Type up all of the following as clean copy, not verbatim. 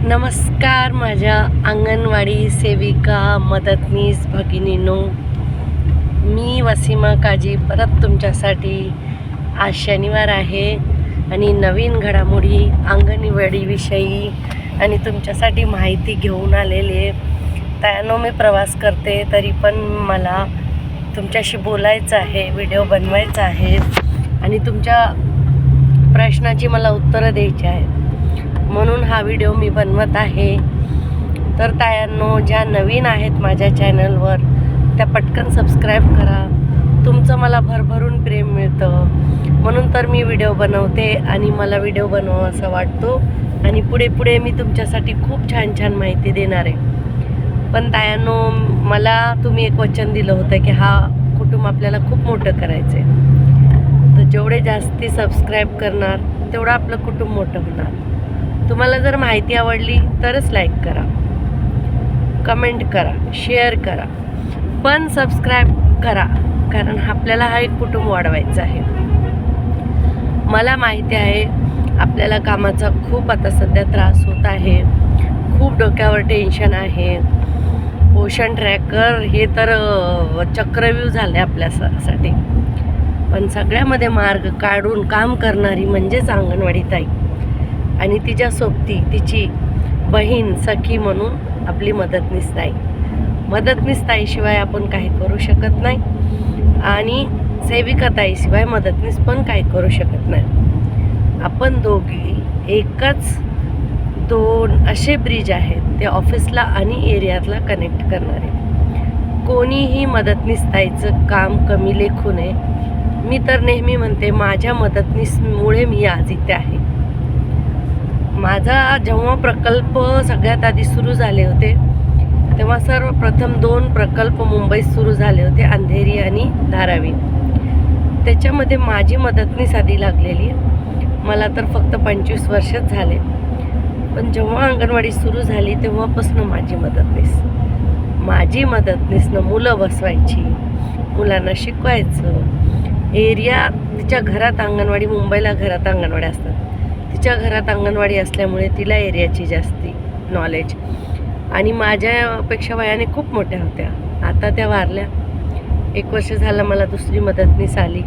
नमस्कार माझ्या अंगणवाडी सेविका मदतनीस भगिनीनो, मी वसीमा काजी परत तुमच्यासाठी आज शनिवार आहे आणि नवीन घडामोडी अंगणवाडीविषयी आणि तुमच्यासाठी माहिती घेऊन आलेले. त्यानं मी प्रवास करते तरी पण मला तुमच्याशी बोलायचं आहे, व्हिडिओ बनवायचा आहे आणि तुमच्या प्रश्नाची मला उत्तरं द्यायची आहेत, म्हणून हा व्हिडिओ मी बनवत आहे. तर तायांनो, ज्या नवीन आहेत माझ्या चॅनलवर त्या पटकन सबस्क्राईब करा. तुमचं मला भरभरून प्रेम मिळतं म्हणून तर मी व्हिडिओ बनवते आणि मला व्हिडिओ बनवावं असं वाटतो आणि पुढे मी तुमच्यासाठी खूप छान छान माहिती देणार आहे. पण तायांनो, मला तुम्ही एक वचन दिलं होतं की हा कुटुंब आपल्याला खूप मोठं करायचं आहे. तर जेवढे जास्ती सबस्क्राईब करणार तेवढं आपलं कुटुंब मोठं होणार. तुम्हाला जर माहिती आवडली तरच लाईक करा, कमेंट करा, शेअर करा, पण सबस्क्राईब करा, कारण आपल्याला हा एक कुटुंब वाढवायचा आहे. मला माहिती आहे आपल्याला कामाचा खूप आता सध्या त्रास होत आहे, खूप डोक्यावर टेन्शन आहे. पोषण ट्रॅकर हे तर चक्रव्यूह झाले आपल्यासाठी, पण सगळ्यामध्ये मार्ग काढून काम करणारी म्हणजेच अंगणवाडी ताई आणि तिच्या सोबती तिची बहीण सखी म्हणून आपली मदतनीस ताई. मदतनीस ताईशिवाय आपण काही करू शकत नाही आणि सेविका ताईशिवाय मदतनीस पण काही करू शकत नाही. आपण दोघी एकच दोन असे ब्रिज आहेत ते ऑफिसला आणि एरियातला कनेक्ट करणारे. कोणीही मदतनीस ताईचं काम कमी लेखू नये. मी तर नेहमी म्हणते माझ्या मदतनीसमुळे मी आज इथे आहे. माझा जेव्हा प्रकल्प सगळ्यात आधी सुरू झाले होते तेव्हा सर्वप्रथम 2 प्रकल्प मुंबईत सुरू झाले होते, अंधेरी आणि धारावी. त्याच्यामध्ये माझी मदतनीस आधी लागलेली. मला तर फक्त 25 वर्षच झाले, पण जेव्हा अंगणवाडी सुरू झाली तेव्हापासून माझी मदतनीसनं मुलं बसवायची, मुलांना शिकवायचं. एरिया तिच्या घरात अंगणवाडी, मुंबईला घरात अंगणवाडी असतात, तिच्या घरात अंगणवाडी असल्यामुळे तिला एरियाची जास्ती नॉलेज. आणि माझ्यापेक्षा वयाने खूप मोठ्या होत्या, आता त्या वारल्या. 1 वर्ष झालं मला दुसरी मदतनीस आली,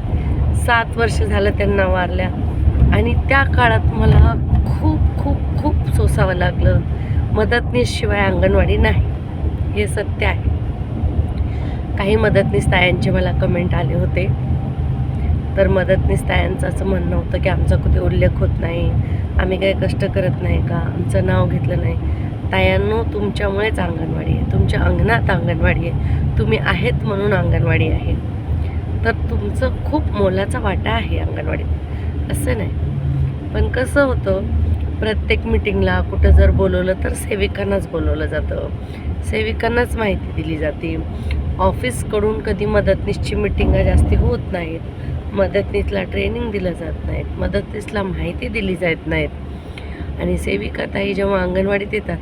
7 वर्ष झालं त्यांना वारल्या. आणि त्या काळात मला खूप खूप खूप सोसावं लागलं. मदतनीसशिवाय अंगणवाडी नाही, हे सत्य आहे. काही मदतनीस तायांचे मला कमेंट आले होते, तर मदतनीस तायांचं असं म्हणणं होतं की आमचा कुठे उल्लेख होत नाही, आम्ही काही कष्ट करत नाही का, आमचं नाव घेतलं नाही. तायांनो, तुमच्यामुळेच अंगणवाडी आहे, तुमच्या अंगणात अंगणवाडी आहे, तुम्ही आहेत म्हणून अंगणवाडी आहे. तर तुमचं खूप मोलाचा वाटा आहे अंगणवाडीत, असं नाही. पण कसं होतं, प्रत्येक मिटिंगला कुठं जर बोलवलं तर सेविकांनाच बोलवलं जातं, सेविकांनाच माहिती दिली जाते. ऑफिसकडून कधी मदतनीसची मिटिंगा जास्ती होत नाहीत, मदतनीसला ट्रेनिंग दिलं जात नाहीत, मदतनीसला माहिती दिली जात नाहीत. आणि सेविका ताई जेव्हा अंगणवाडीत येतात,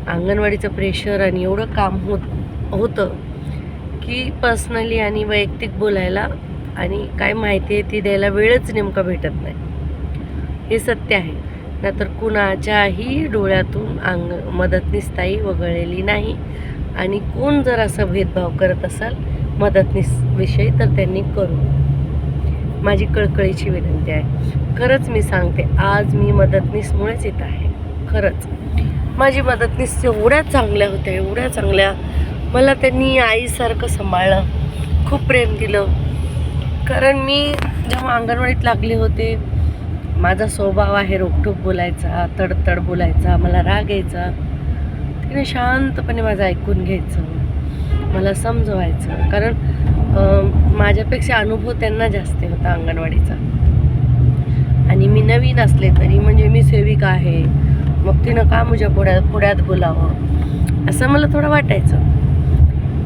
अंगणवाडीचं प्रेशर आणि एवढं काम होतं की पर्सनली आणि वैयक्तिक बोलायला आणि काय माहिती आहे ती द्यायला वेळच नेमका भेटत नाही, हे सत्य आहे. नाहीतर कुणाच्याही डोळ्यातून मदतनीस ताई वगळलेली नाही. आणि कोण जर असं भेदभाव करत असाल मदतनीसविषयी तर त्यांनी करू. माझी कळकळीची विनंती आहे. खरंच मी सांगते, आज मी मदतनीसमुळेच येत आहे. खरंच माझी मदतनीस एवढ्या चांगल्या होत्या, एवढ्या चांगल्या. मला त्यांनी आईसारखं सांभाळलं, खूप प्रेम दिलं. कारण मी जेव्हा अंगणवाडीत लागले होते, माझा स्वभाव आहे रोखठोक बोलायचा, तडतड बोलायचा, मला राग यायचा. तिने शांतपणे माझं ऐकून घ्यायचं, मला समजवायचं. कारण माझ्यापेक्षा अनुभव त्यांना जास्त होता अंगणवाडीचा. आणि मी नवीन असले तरी म्हणजे मी सेविका आहे, मग तिनं का माझ्या पुढ्यात बोलावं असं मला थोडं वाटायचं.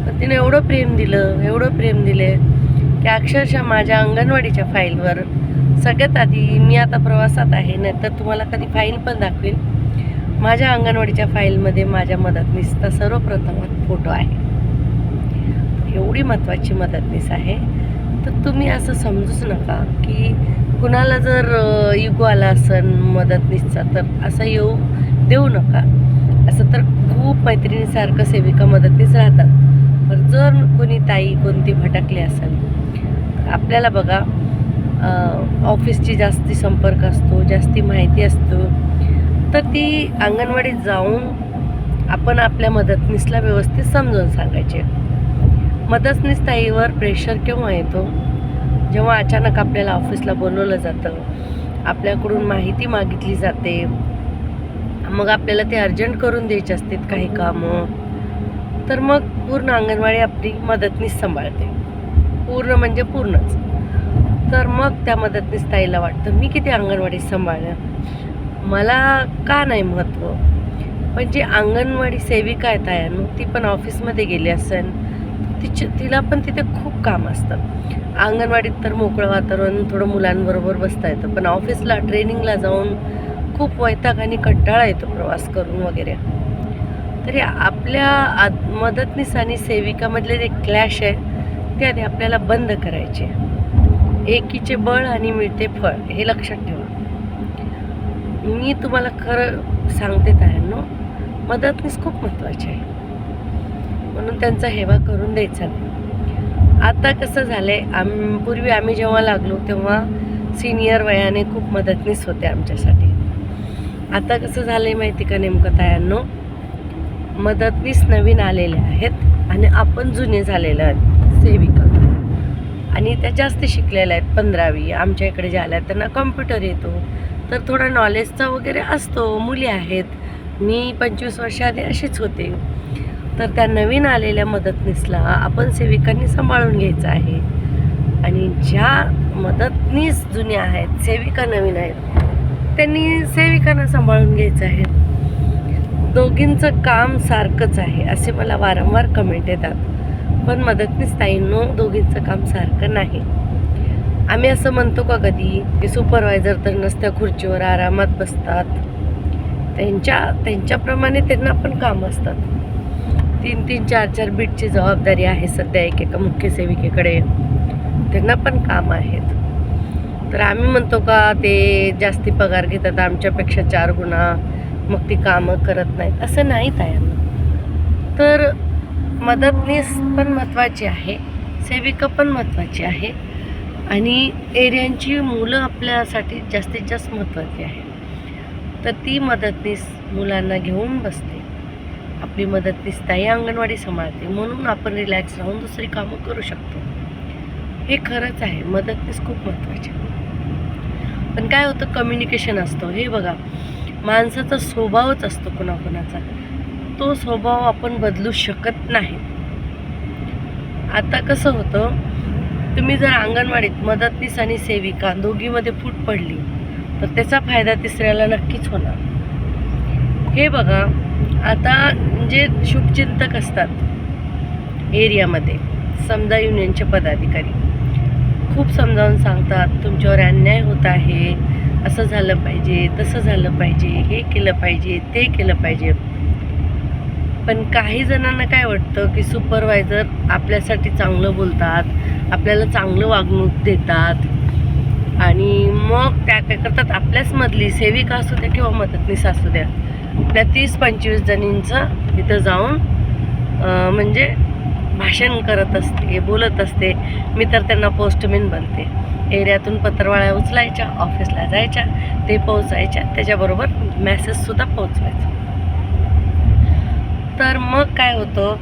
पण तिने एवढं प्रेम दिले की अक्षरशः माझ्या अंगणवाडीच्या फाईलवर सगळ्यात आधी, मी आता प्रवासात आहे नाही तर तुम्हाला कधी फाईल पण दाखवेल, माझ्या अंगणवाडीच्या फाईलमध्ये माझ्या मदतनीसचा सर्वप्रथम फोटो आहे. एवढी महत्त्वाची मदतनीस आहे. तर तुम्ही असं समजूच नका की कुणाला जर इगो आला असेल मदतनीसचा तर असं देऊ नका. असं तर खूप मैत्रिणीसारखं सेविका मदतनीस राहतात. पण जर कोणी ताई कोणती भटकली असेल तर आपल्याला बघा ऑफिसची जास्ती संपर्क असतो, जास्ती माहिती असतो, तर ती अंगणवाडीत जाऊन आपण आपल्या मदतनीसला व्यवस्थित समजावून सांगायचे. मदतनीस ताईवर प्रेशर केव्हा येतो? जेव्हा अचानक आपल्याला ऑफिसला बोलवलं जातं, आपल्याकडून माहिती मागितली जाते, मग आपल्याला ते अर्जंट करून द्यायचे असतात काही कामं, तर मग पूर्ण अंगणवाडी आपली मदतनीस सांभाळते, पूर्ण म्हणजे पूर्णच. तर मग त्या मदतनीस ताईला वाटतं मी किती अंगणवाडी सांभाळलं, मला का नाही महत्त्व. पण जी अंगणवाडी सेविका आहे तायांनो, ती पण ऑफिसमध्ये गेली असेल, तिला पण तिथे खूप काम असतं. अंगणवाडीत तर मोकळं वातावरण, थोडं मुलांबरोबर बसता येतं, पण ऑफिसला ट्रेनिंगला जाऊन खूप वैताग आणि कंटाळा येतो प्रवास करून वगैरे. तरी आपल्या मदतनीस आणि सेविकामधले जे क्लॅश आहे ते आधी आपल्याला बंद करायचे. एकीचे बळ आणि मिळते फळ, हे लक्षात ठेवा. मी तुम्हाला खरं सांगते तायांनो, मदतनीस खूप महत्त्वाची आहे, म्हणून त्यांचा हेवा करून द्यायचा नाही. आता कसं झालं आहे, पूर्वी आम्ही जेव्हा लागलो तेव्हा सिनियर वयाने खूप मदतनीस होते आमच्यासाठी. आता कसं झालं आहे माहिती का नेमकं तायांनो, मदतनीस नवीन आलेले आहेत आणि आपण जुने झालेले आहेत सेविका, आणि त्या जास्त शिकलेल्या आहेत. 15वी आमच्या इकडे ज्या आल्या त्यांना कॉम्प्युटर येतो, तर थोडा नॉलेजचा वगैरे असतो. मुली आहेत, मी 25 वर्षाआधी अशीच होते. तर त्या नवीन आलेल्या मदतनीसला आपण सेविकांनी सांभाळून घ्यायचं आहे, आणि ज्या मदतनीस जुन्या आहेत, सेविका नवीन आहेत, त्यांनी सेविकांना सांभाळून घ्यायचं आहे. दोघींचं काम सारखंच आहे असे मला वारंवार कमेंट येतात, पण मदतनीस ताईंनो, दोघींचं काम सारखं नाही. आम्ही असं म्हणतो का कधी की सुपरवायझर तर नसत्या खुर्चीवर आरामात बसतात, त्यांच्याप्रमाणे त्यांना पण काम असतात. 3-3, 4-4 बीटची जबाबदारी आहे सध्या एकेका मुख्य सेविकेकडे, त्यांना पण काम आहेत. तर आम्ही म्हणतो का ते जास्ती पगार घेतात आमच्यापेक्षा 4 गुणा, मग ती कामं करत नाहीत, असं नाही तायांना. तर मदतनीस पण महत्त्वाची आहे, सेविका पण महत्त्वाची आहे, आणि एरियांची मुलं आपल्यासाठी जास्तीत जास्त महत्त्वाची आहे. तर ती मदतनीस मुलांना घेऊन बसते, आपली मदतनीस ताई अंगणवाडी सांभाळते, म्हणून आपण रिलॅक्स राहून दुसरी कामं करू शकतो. हे खरंच आहे, मदतनीस खूप महत्त्वाची. पण काय होतं, कम्युनिकेशन असतो. हे बघा, माणसाचा स्वभावच असतो कोणाकोणाचा, तो स्वभाव आपण बदलू शकत नाही. आता कसं होतं, तुम्ही जर अंगणवाडीत मदतनीस आणि सेविका दोघीमध्ये फूट पडली तर त्याचा फायदा तिसऱ्याला नक्कीच होणार. हे बघा, आता जे शुभचिंतक असतात एरियामध्ये, समजा युनियनचे पदाधिकारी खूप समजावून सांगतात, तुमच्यावर अन्याय होत आहे, असं झालं पाहिजे, तसं झालं पाहिजे, हे केलं पाहिजे, ते केलं पाहिजे. पण काही जणांना काय वाटतं की सुपरवायझर आपल्यासाठी चांगलं बोलतात, आपल्याला चांगलं वागणूक देतात, आणि मग त्या काय करतात, आपल्याच मधली सेविका असू द्या किंवा मदतनीस असू द्या, त्या 30-25 जणींचं तिथं जाऊन म्हणजे भाषण करत असते, बोलत असते. मी तर त्यांना पोस्टमॅन बनते. एरियातून पत्रवाळ्या उचलायच्या, ऑफिसला जायच्या, ते पोहोचायच्या, त्याच्याबरोबर मेसेजसुद्धा पोहोचवायचा. तर मग काय होतं,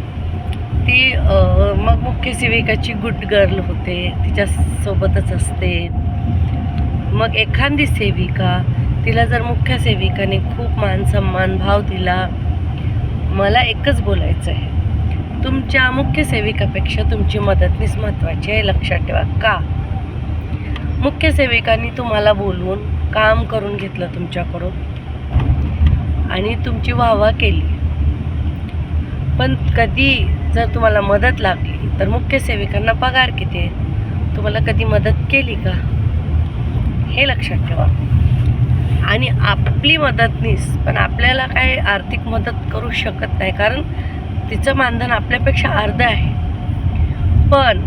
ती मग मुख्य सेविकाची गुड गर्ल होते, तिच्यासोबतच असते. मग एखादी सेविका, तिला जर मुख्य सेविकाने खूप मान सन्मान भाव दिला, मला एकच बोलायचं आहे, तुमच्या मुख्य सेविकापेक्षा तुमची मदतनीस महत्त्वाची आहे, लक्षात ठेवा. का? मुख्य सेविकांनी तुम्हाला बोलवून काम करून घेतलं तुमच्याकडून आणि तुमची वाहवा केली, पण कधी जर तुम्हाला मदत लागली तर मुख्य सेविकांना पगार किती आहे? तुम्हाला कधी मदत केली का? हे लक्षात ठेवा. आणि आपली मदतनीस पण आपल्याला काय आर्थिक मदत करू शकत नाही, कारण तिचं मानधन आपल्यापेक्षा अर्धं आहे. पण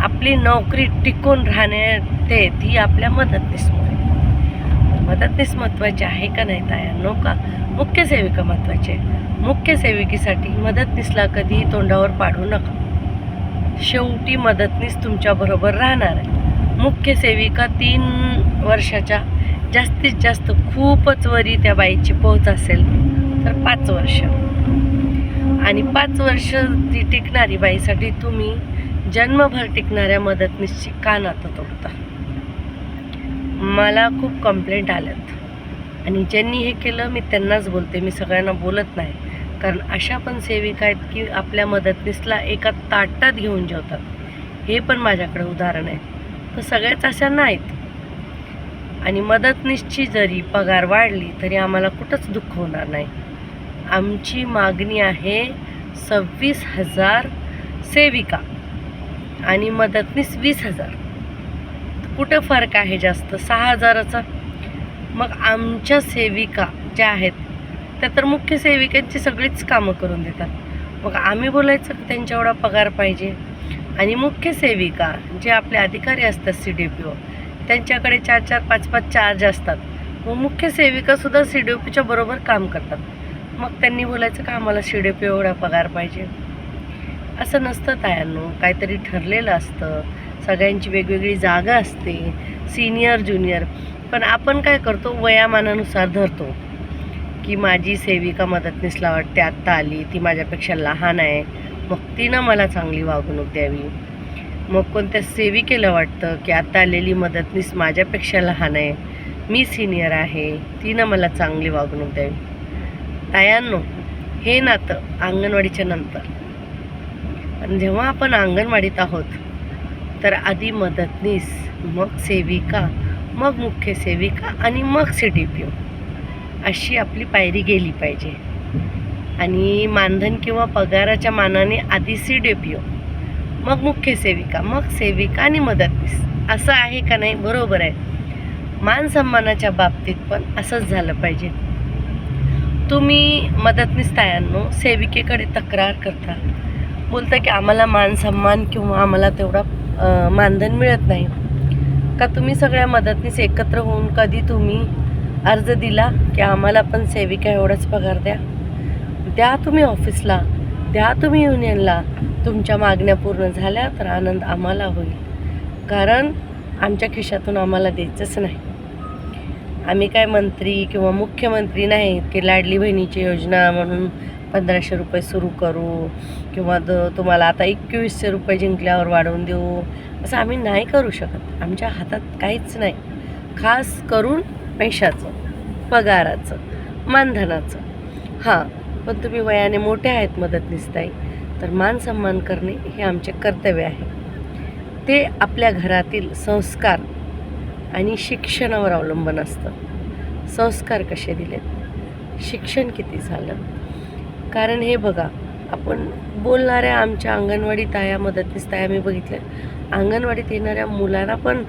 आपली नोकरी टिकून राहण्यात ती आपल्या मदतनीसमुळे. मदतनीस महत्त्वाची आहे का नाही तायांनो, का मुख्य सेविका महत्त्वाची आहे? मुख्य सेविकेसाठी मदतनीसला कधीही तोंडावर पाडू नका. शेवटी मदतनीस तुमच्याबरोबर राहणार आहे. मुख्य सेविका 3 वर्षाच्या जास्तीत जास्त खूपच वरी त्या बाईची पोहोच असेल तर 5 वर्ष, आणि 5 वर्ष ती टिकणारी बाईसाठी तुम्ही जन्मभर टिकणाऱ्या मदतनीसची का नातं तोडता? मला खूप कंप्लेंट आल्यात आणि ज्यांनी हे केलं मी त्यांनाच बोलते, मी सगळ्यांना बोलत नाही. कारण अशा पण सेविका आहेत की आपल्या मदतनीसला एका ताटात घेऊन जेवतात. हे पण माझ्याकडे उदाहरण आहे. तर सगळ्याच अशा नाहीत. आणि मदतनीसची जरी पगार वाढली तरी आम्हाला कुठंच दुःख होणार नाही. आमची मागणी आहे 26,000 सेविका आणि मदतनीस 20,000. कुठं फरक आहे जास्त? 6,000चा. मग आमच्या सेविका ज्या आहेत त्या तर मुख्य सेविकांची सगळीच कामं करून देतात. मग आम्ही बोलायचं की त्यांच्या एवढा पगार पाहिजे. आणि मुख्य सेविका जे आपले अधिकारी असतात CDPO त्यांच्याकडे 4-4, 5-5 चार्ज असतात. मग मुख्य सेविकासुद्धा CDPOच्या बरोबर काम करतात. मग त्यांनी बोलायचं का आम्हाला CDPO एवढा पगार पाहिजे? असं नसतं तायांनो. काहीतरी ठरलेलं असतं. सगळ्यांची वेगवेगळी जागा असते, सिनियर ज्युनियर. पण आपण काय करतो, वयामानानुसार धरतो की माझी सेविका मदतनीसला वाटते आत्ता आली, ती माझ्यापेक्षा लहान आहे, मग तिनं मला चांगली वागणूक द्यावी. मग कोणत्या सेविकेला वाटतं की आता आलेली मदतनीस माझ्यापेक्षा लहान आहे, मी सिनियर आहे, तिनं मला चांगली वागणूक द्यावी. तायांनो, हे नातं अंगणवाडीच्या नंतर. आणि जेव्हा आपण अंगणवाडीत आहोत तर आधी मदतनीस, मग सेविका, मग मुख्य सेविका आणि मग CDPO, अशी आपली पायरी गेली पाहिजे. आणि मानधन किंवा पगाराच्या मानाने आधी CDPO, मग मुख्य सेविका, मग सेविका आणि मदतनीस, असं आहे का नाही? बरोबर आहे. मान सन्मानाच्या बाबतीत पण असंच झालं पाहिजे. तुम्ही मदतनीस तायांनो सेविकेकडे तक्रार करता, बोलता की आम्हाला मान सन्मान किंवा आम्हाला तेवढा मानधन मिळत नाही. का तुम्ही सगळ्या मदतनीस एकत्र होऊन कधी तुम्ही अर्ज दिला की आम्हाला पण सेविका एवढाच पगार द्या? द्या तुम्ही ऑफिसला, द्या तुम्ही युनियनला. तुमच्या मागण्या पूर्ण झाल्या तर आनंद आम्हाला होईल. कारण आमच्या खिशातून आम्हाला द्यायचंच नाही. आम्ही काय मंत्री किंवा मुख्यमंत्री नाही की लाडली बहिणीची योजना म्हणून 1,500 रुपये सुरू करू किंवा तुम्हाला आता 2,100 रुपये जिंकल्यावर वाढवून देऊ, असं आम्ही नाही करू शकत. आमच्या हातात काहीच नाही, खास करून पैशाचं, पगाराचं, मानधनाचं. हां, पण तुम्ही वयाने मोठे आहेत मदतनीस ताई, तर मान सन्मान करणे हे आमचे कर्तव्य आहे. ते आपल्या घरातील संस्कार आणि शिक्षणावर अवलंबून असतं. संस्कार कसे दिलेत, शिक्षण किती झालं. कारण हे बघा, आपण बोलणाऱ्या आमच्या अंगणवाडी ताया, मदतनीस ताया मी बघितल्या, अंगणवाडीत येणाऱ्या मुलांना पण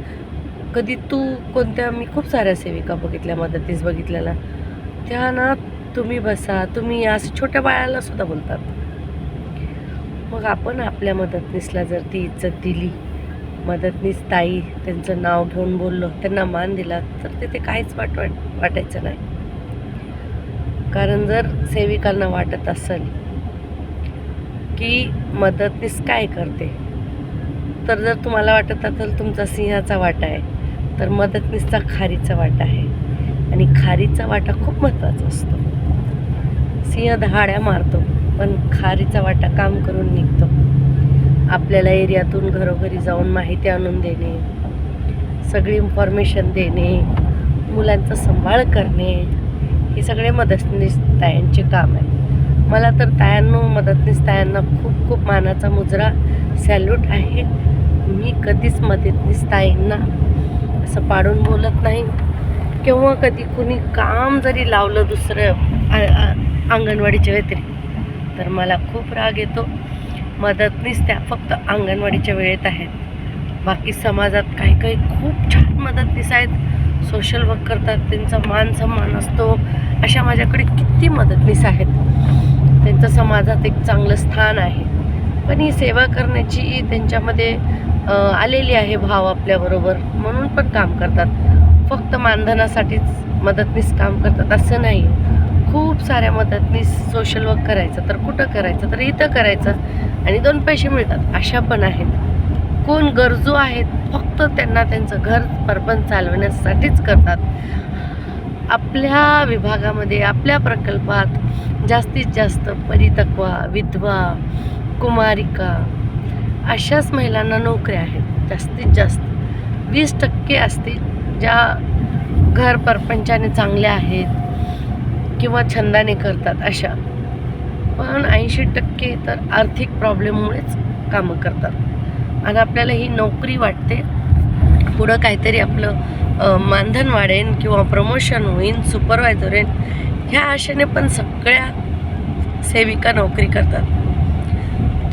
कधी तू कोणत्या, मी खूप साऱ्या सेविका बघितल्या, मदतनीस बघितलेल्या, त्या ना तुम्ही बसा, तुम्ही या, असं छोट्या बाळाला सुद्धा बोलतात. मग आपण आपल्या मदतनीसला जर ती इज्जत दिली, मदतनीस ताई त्यांचं नाव घेऊन बोललो, त्यांना मान दिला, तर तिथे काहीच वाटायचं नाही. कारण जर सेविकांना वाटत असेल की मदतनीस काय करते, तर जर तुम्हाला वाटत असेल तुमचा सिंहाचा वाटा आहे, तर मदतनीसचा खारीचा वाटा आहे. आणि खारीचा वाटा खूप महत्त्वाचा असतो. सिंह दहाड्या मारतो, पण खारीचा वाटा काम करून निघतो. आपल्याला एरियातून घरोघरी जाऊन माहिती आणून देणे, सगळी इन्फॉर्मेशन देणे, मुलांचा सांभाळ करणे, हे सगळे मदतनीस तायांचे काम आहे. मला तर तायांनो, मदतनीस तायांना खूप खूप मानाचा मुजरा, सॅल्यूट आहे. मी कधीच मदतनीस ताईंना असं पाडून बोलत नाही. किंवा कधी कुणी काम जरी लावलं दुसरं अंगणवाडीच्या व्यतिरिक्त तर मला खूप राग येतो. मदतनीस त्या फक्त अंगणवाडीच्या वेळेत आहेत. बाकी समाजात काही काही खूप छान मदतनीस आहेत, सोशल वर्क करतात, त्यांचा मान सन्मान असतो. अशा माझ्याकडे किती मदतनीस आहेत, त्यांचं समाजात एक चांगलं स्थान आहे. पण ही सेवा करण्याची त्यांच्यामध्ये आलेली आहे भाव आपल्याबरोबर, म्हणून पण काम करतात. फक्त मानधनासाठीच मदतनीस काम करतात असं नाही. खूप साऱ्या मदतनीस सोशल वर्क करायचं तर कुठं करायचं, तर इथं करायचं आणि 2 पैसे मिळतात अशा पण आहेत. कोण गरजू आहेत, फक्त त्यांना त्यांचं घर परपंच चालवण्यासाठीच करतात. आपल्या विभागामध्ये, आपल्या प्रकल्पात जास्तीत जास्त परितक्वा, विधवा, कुमारिका अशाच महिलांना नोकऱ्या आहेत. जास्तीत जास्त 20% असतील ज्या घर परपंचाने चांगल्या आहेत किंवा छंदाने करतात अशा. पण 80% तर आर्थिक प्रॉब्लेममुळेच कामं करतात आणि आपल्याला ही नोकरी वाटते, पुढं काहीतरी आपलं मानधन वाढेन किंवा प्रमोशन होईन, सुपरवायझर होईन, ह्या आशेने पण सगळ्या सेविका नोकरी करतात.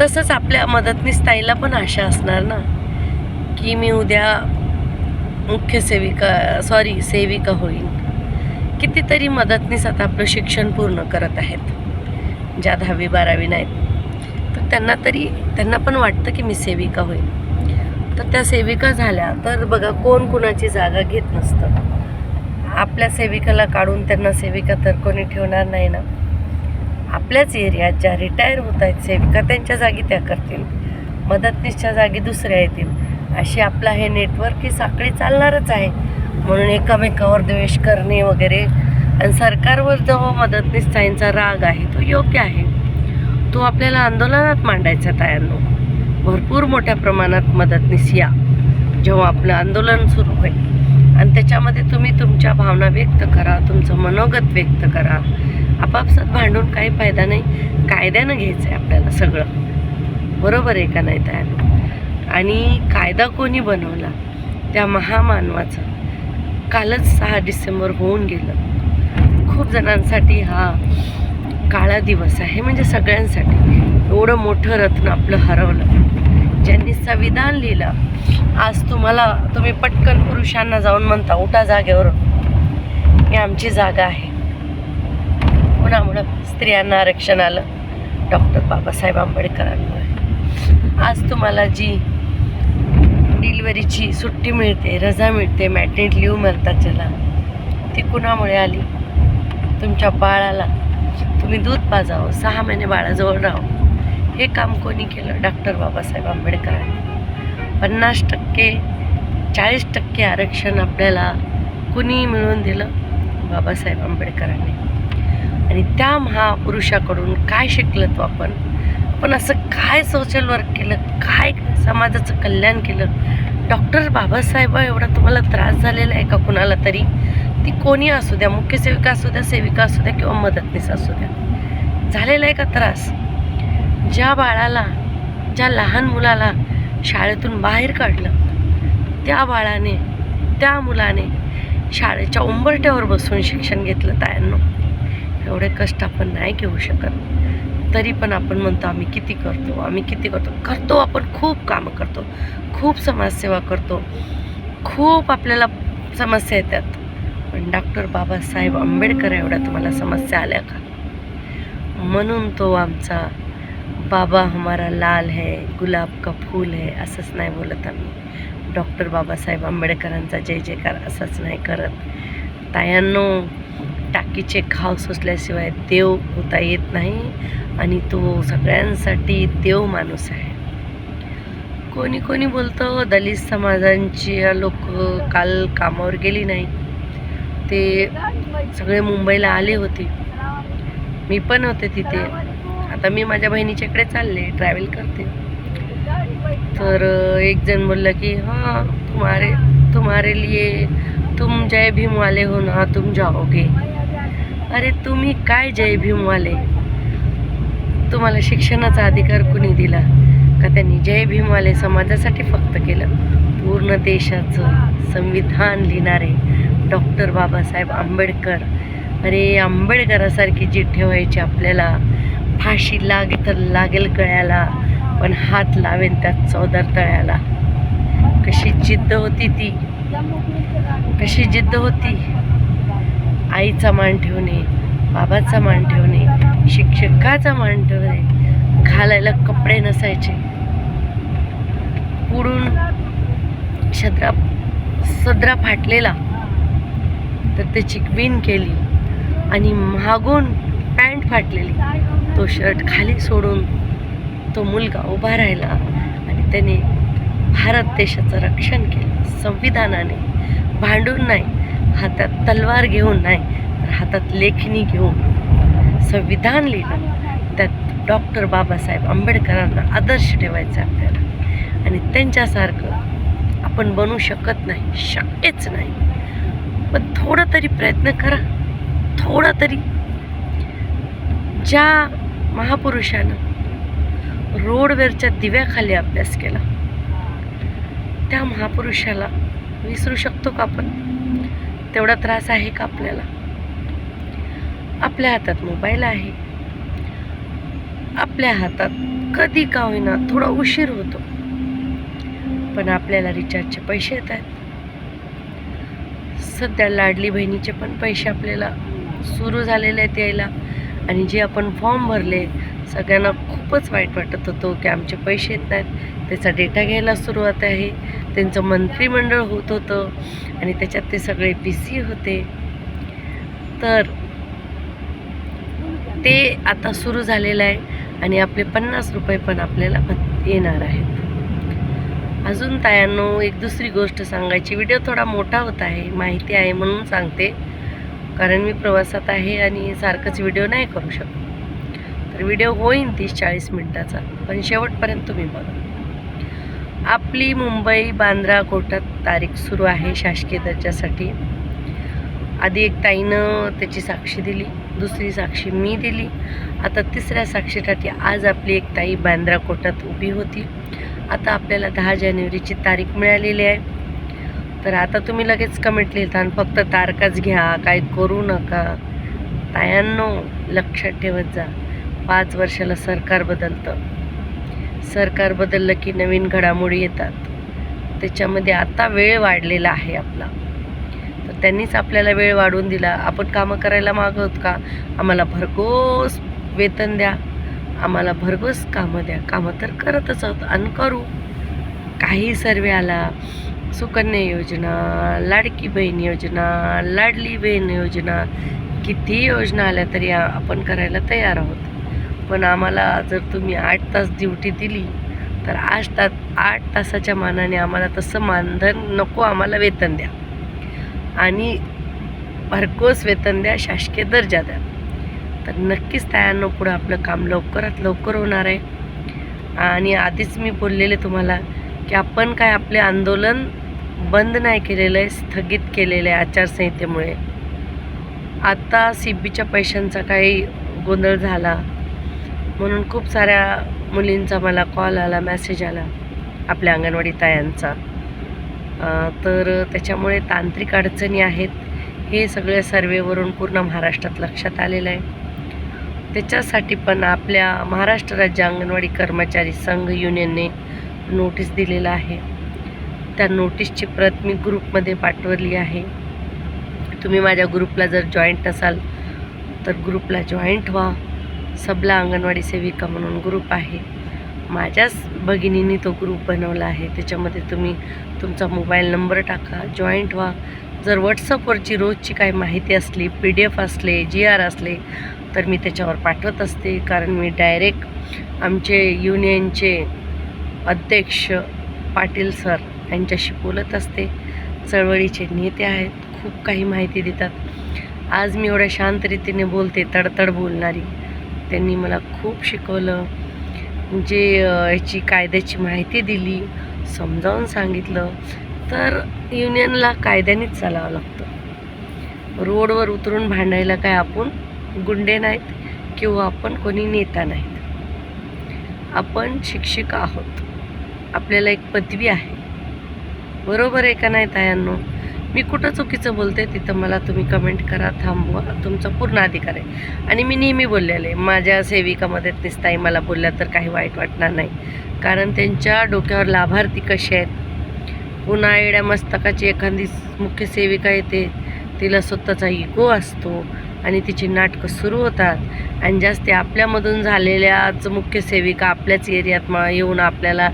तसंच आपल्या मदतनीस ताईला पण आशा असणार ना की मी उद्या सेविका होईन. कितीतरी मदतनीस आता आपलं शिक्षण पूर्ण करत आहेत, ज्या 10वी 12वी नाहीत, तर त्यांना पण वाटतं की मी सेविका होईल. तर त्या सेविका झाल्या तर बघा कोण कुणाची जागा घेत नसतं. आपल्या सेविकाला काढून त्यांना सेविका तर कोणी ठेवणार नाही ना. आपल्याच एरियात ज्या रिटायर होत आहेत सेविका, त्यांच्या जागी त्या करतील, मदतनीसच्या जागी दुसऱ्या येतील. अशी आपला हे नेटवर्क ही साखळी चालणारच आहे. म्हणून एकामेकावर द्वेष करणे वगैरे, आणि सरकारवर जो मदतनीस ताईंचा राग आहे तो योग्य आहे. तो आपल्याला आंदोलनात मांडायचा तायांनो. भरपूर मोठ्या प्रमाणात मदतनीस या, जेव्हा आपलं आंदोलन सुरू होईल आणि त्याच्यामध्ये तुम्ही तुमच्या भावना व्यक्त करा, तुमचं मनोगत व्यक्त करा. आपापसात भांडून काही फायदा नाही. कायद्यानं घ्यायचं आहे आपल्याला सगळं, बरोबर आहे का नाही तायांनो? आणि कायदा कोणी बनवला? त्या महामानवाचं. कालच 6 डिसेंबर होऊन गेलं. खूप जणांसाठी हा काळा दिवस आहे, म्हणजे सगळ्यांसाठी. एवढं मोठं रत्न आपलं हरवलं, ज्यांनी संविधान लिहिलं. आज तुम्ही पटकन पुरुषांना जाऊन म्हणता उठा जागेवरून, ही आमची जागा आहे. कोणामुळं? स्त्रियांना आरक्षण आलं डॉक्टर बाबासाहेब आंबेडकरांमुळे. आज तुम्हाला जी डिलिव्हरीची सुट्टी मिळते, रजा मिळते, मॅटर्निटी लीव म्हणतात ज्याला, ती कुणामुळे आली? तुमच्या बाळाला तुम्ही दूध पाजावं, 6 महिने बाळाजवळ राहावं, हे काम कोणी केलं? डॉक्टर बाबासाहेब आंबेडकरांनी. 50% 40% आरक्षण आपल्याला कुणी मिळवून दिलं? बाबासाहेब आंबेडकरांनी. आणि त्या महापुरुषाकडून काय शिकलं तो आपण असं काय सोशल वर्क केलं, काय समाजाचं कल्याण केलं? डॉक्टर बाबासाहेब एवढा तुम्हाला त्रास झालेला आहे का कुणाला तरी? ती कोणी असू द्या, मुख्य सेविका असू द्या, सेविका असू द्या किंवा मदतनीस असू द्या, झालेला आहे का त्रास? ज्या बाळाला, ज्या लहान मुलाला शाळेतून बाहेर काढलं, त्या बाळाने, त्या मुलाने शाळेच्या उंबरठ्यावर बसून शिक्षण घेतलं तायांनो. एवढे कष्ट आपण नाही घेऊ शकत. तरी पण आपण म्हणतो आम्ही किती करतो. आपण खूप कामं करतो, खूप समाजसेवा करतो, खूप आपल्याला समस्या येतात. पण डॉक्टर बाबासाहेब आंबेडकर एवढ्या तुम्हाला समस्या आल्या का? म्हणून तो आमचा बाबा हमारा लाल है, गुलाब का फूल है असंच नाही बोलत आम्ही. डॉक्टर बाबासाहेब आंबेडकरांचा जय जयकार असंच नाही करत तायांनो. टाकीचे खाव सोसल्याशिवाय देव होता येत नाही, आणि तो सगळ्यांसाठी देव माणूस आहे. कोणी बोलतं दलित समाजांची लोक काल कामावर गेली नाही, ते सगळे मुंबईला आले होते, मी पण होते तिथे. आता मी माझ्या बहिणीच्या इकडे चालले, ट्रॅव्हल करते. तर एक जण बोललं की हां तुम्हारे लिए तुम जय भीम वाले हो ना, तुम जाओगे. अरे तुम्ही काय जय भीमवाले? तुम्हाला शिक्षणाचा अधिकार कुणी दिला? का त्यांनी जय भीमवाले समाजासाठी फक्त केलं? पूर्ण देशाचं संविधान लिहिणारे डॉक्टर बाबासाहेब आंबेडकर. अरे आंबेडकरासारखी जीत ठेवायची आपल्याला. फाशी तर लागेल गळ्याला, पण हात लावेन त्या चौदार तळ्याला. कशी जिद्द होती ती, कशी जिद्द होती. आईचा मान ठेवणे, बाबाचा मान ठेवणे, शिक्षकाचा मान ठेवणे, घालायला कपडे नसायचे, पुढून सदरा फाटलेला, तर त्याची क्वीन केली आणि मागून पॅन्ट फाटलेली, तो शर्ट खाली सोडून तो मुलगा उभा राहिला आणि त्याने भारत देशाचं रक्षण केलं संविधानाने, भांडून नाही, हातात तलवार घेऊन नाही, तर हातात लेखणी घेऊन संविधान लिहिलं. त्यात डॉक्टर बाबासाहेब आंबेडकरांना आदर्श ठेवायचा आपल्याला आणि त्यांच्यासारखं आपण बनू शकत नाही, शक्यच नाही. पण थोडं तरी प्रयत्न करा, थोडा तरी. ज्या महापुरुषानं रोडवरच्या दिव्याखाली अभ्यास केला त्या महापुरुषाला विसरू शकतो का आपण? तेवढा त्रास आहे का आपल्याला? आपल्या हातात मोबाईल आहे, आपल्या हातात कधी का होईना थोडा उशीर होतो, पण आपल्याला रिचार्जचे पैसे येत आहेत. सध्या लाडली बहिणीचे पण पैसे आपल्याला सुरू झालेले आहेत यायला, आणि जे आपण फॉर्म भरले सगळ्यांना खूपच वाईट वाटत होतं की आमचे पैसे येत नाहीत. त्याचा डेटा घ्यायला सुरुवात आहे. त्यांचं मंत्रिमंडळ होत होतं आणि त्याच्यात ते सगळे बिझी होते. तर ते आता सुरू झालेलं आहे आणि आपले 50 रुपये पण आपल्याला येणार आहेत. अजून तायांनो एक दुसरी गोष्ट सांगायची. व्हिडिओ थोडा मोठा होत आहे, माहिती आहे म्हणून सांगते, कारण मी प्रवासात आहे आणि सारखंच व्हिडिओ नाही करू शकत. तर व्हिडिओ होईन 30-40 मिनटाचा, पण शेवटपर्यंत तुम्ही बघा. आपली मुंबई बांद्रा कोर्टात तारीख सुरू आहे शासकीय दर्जासाठी. आधी एक ताईनं त्याची साक्षी दिली, दुसरी साक्षी मी दिली, आता तिसऱ्या साक्षीसाठी आज आपली एक ताई बांद्रा कोर्टात उभी होती. आता आपल्याला 10 जानेवारीची तारीख मिळालेली आहे. तर आता तुम्ही लगेच कमेंट लिहिता आणि फक्त तारखाच घ्या, काय करू नका. तायांनो लक्षात ठेवत जा, 5 वर्षाला सरकार बदलतं. सरकार बदललं की नवीन घडामोडी येतात. त्याच्यामध्ये आता वेळ वाढलेला आहे आपला, तर त्यांनीच आपल्याला वेळ वाढवून दिला. आपण कामं करायला मागवत का? आम्हाला भरघोस वेतन द्या, आम्हाला भरघोस कामं द्या. कामं तर करतच आहोत आणि करू. काही सर्वे आला, सुकन्या योजना, लाडकी बहीण योजना, लाडली बहीण योजना, किती योजना आल्या तरी आपण करायला तयार आहोत. पण आम्हाला जर तुम्ही 8 तास ड्युटी दिली तर 8 तासाच्या मानाने आम्हाला तसं मानधन नको, आम्हाला वेतन द्या आणि भरघोस वेतन द्या, शासकीय दर्जा द्या. तर नक्कीच तायांनो पुढं आपलं काम लवकरात लवकर होणार आहे. आणि आधीच मी बोललेले तुम्हाला की आपण काय आपले आंदोलन बंद नाही केलेलं आहे, स्थगित केलेलं आहे आचारसंहितेमुळे. आता CBच्या पैशांचा काही गोंधळ झाला म्हणून खूप साऱ्या मुलींचा मला कॉल आला, मेसेज आला आपल्या अंगणवाडी तायांचा. तर त्याच्यामुळे तांत्रिक अडचणी आहेत, हे सगळ्या सर्वेवरून पूर्ण महाराष्ट्रात लक्षात आलेलं आहे. त्याच्यासाठी पण आपल्या महाराष्ट्र राज्य अंगणवाडी कर्मचारी संघ युनियनने नोटीस दिलेलं आहे. त्या नोटीसची प्रत मी ग्रुपमध्ये पाठवली आहे. तुम्ही माझ्या ग्रुपला जर जॉईंट असाल तर ग्रुपला जॉईंट व्हा. सबला अंगणवाडी सेविका म्हणून ग्रुप आहे, माझ्याच भगिनींनी तो ग्रुप बनवला आहे. त्याच्यामध्ये तुम्ही तुमचा मोबाईल नंबर टाका, जॉईंट व्हा. जर व्हॉट्सअपवरची रोजची काही माहिती असली, PDF असले, GR असले तर मी त्याच्यावर पाठवत असते, कारण मी डायरेक्ट आमचे युनियनचे अध्यक्ष पाटील सर यांच्याशी बोलत असते. चळवळीचे नेते आहेत, खूप काही माहिती देतात. आज मी एवढ्या शांत रीतीने बोलते, तडतड बोलणारी. त्यांनी मला खूप शिकवलं, जे याची कायद्याची माहिती दिली, समजावून सांगितलं. तर युनियनला कायद्यानेच चालावं लागतं. रोडवर उतरून भांडायला काय आपण गुंडे नाहीत किंवा आपण कोणी नेता नाहीत. आपण शिक्षिका आहोत, आपल्याला एक पदवी आहे. बरोबर आहे का नाही तायांनो? मी कुठं चुकीचं बोलते तिथं मला तुम्ही कमेंट करा, थांबवा, तुमचा पूर्ण अधिकार आहे. आणि मी नेहमी बोललेले आहे, माझ्या सेविका मदतनीस ताई मला बोलल्या तर काही वाईट वाटणार नाही, कारण त्यांच्या डोक्यावर लाभार्थी कसे आहेत. पुन्हा एड्या मस्तकाची एखादी मुख्य सेविका येते, तिला स्वतःचा इगो असतो आणि तिची नाटकं सुरू होतात. आणि जास्त आपल्यामधून झालेल्याच मुख्य सेविका आपल्याच एरियात येऊन आपल्याला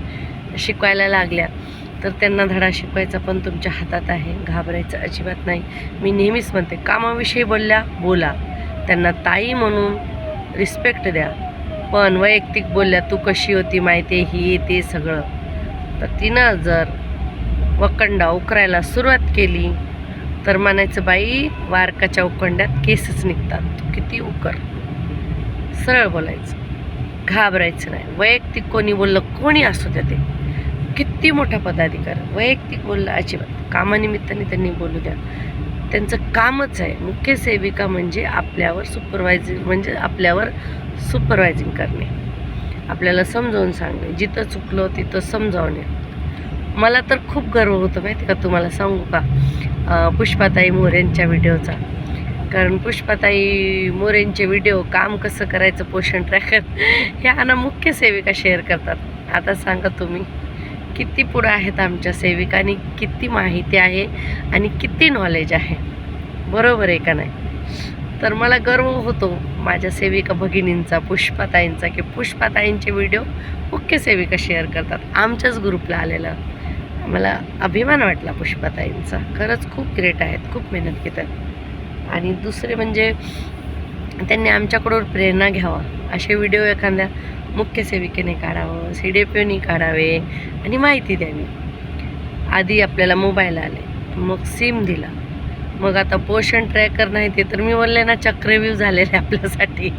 शिकवायला लागल्या तर त्यांना धडा शिकवायचा पण तुमच्या हातात आहे, घाबरायचं अजिबात नाही. मी नेहमीच म्हणते, कामाविषयी बोला, त्यांना ताई म्हणून रिस्पेक्ट द्या, पण वैयक्तिक बोलल्या तू कशी होती माहिती आहे ही ते सगळं, तर तिनं जर वकंडा उकरायला सुरुवात केली तर म्हणायचं बाई वारकाच्या उकंड्यात केसच निघतात, तू किती उकर. सरळ बोलायचं, घाबरायचं नाही. वैयक्तिक कोणी बोललं, कोणी असू द्या, ते किती मोठा पदाधिकारी, वैयक्तिक बोललं अजिबात, कामानिमित्ताने त्यांनी बोलू द्या. त्यांचं कामच आहे. मुख्य सेविका म्हणजे आपल्यावर सुपरवायझिंग करणे, आपल्याला समजावून सांगणे, जिथं चुकलो तिथं समजावणे. मला तर खूप गर्व होतो माहिती का, तुम्हाला सांगू का, पुष्पाताई मोरेंच्या व्हिडिओचा. कारण पुष्पाताई मोरेंचे व्हिडिओ, काम कसं करायचं, पोषण ट्रॅकर, ह्या ना मुख्य सेविका शेअर करतात. आता सांगा तुम्ही, किती पुढं आहेत आमच्या सेविकांनी, किती माहिती आहे आणि किती नॉलेज आहे, बरोबर आहे का नाही. तर मला गर्व होतो माझ्या सेविका भगिनींचा, पुष्पाताईंचा, की पुष्पाताईंचे व्हिडिओ मुख्य सेविका शेअर करतात. आमच्याच ग्रुपला आलेलं मला अभिमान वाटला पुष्पाताईंचा. खरंच खूप ग्रेट आहेत, खूप मेहनत घेतात. आणि दुसरे म्हणजे त्यांनी आमच्याकडून प्रेरणा घ्यावा असे व्हिडिओ एखाद्या मुख्य सेविकेने काढावं, CDPOनी काढावे आणि माहिती द्यावी. आधी आपल्याला मोबाईल आले, मग सिम दिला, मग आता पोषण ट्रॅकर नाही ते तर मी बोलले ना, चक्रव्यूह झालेले आपल्यासाठी.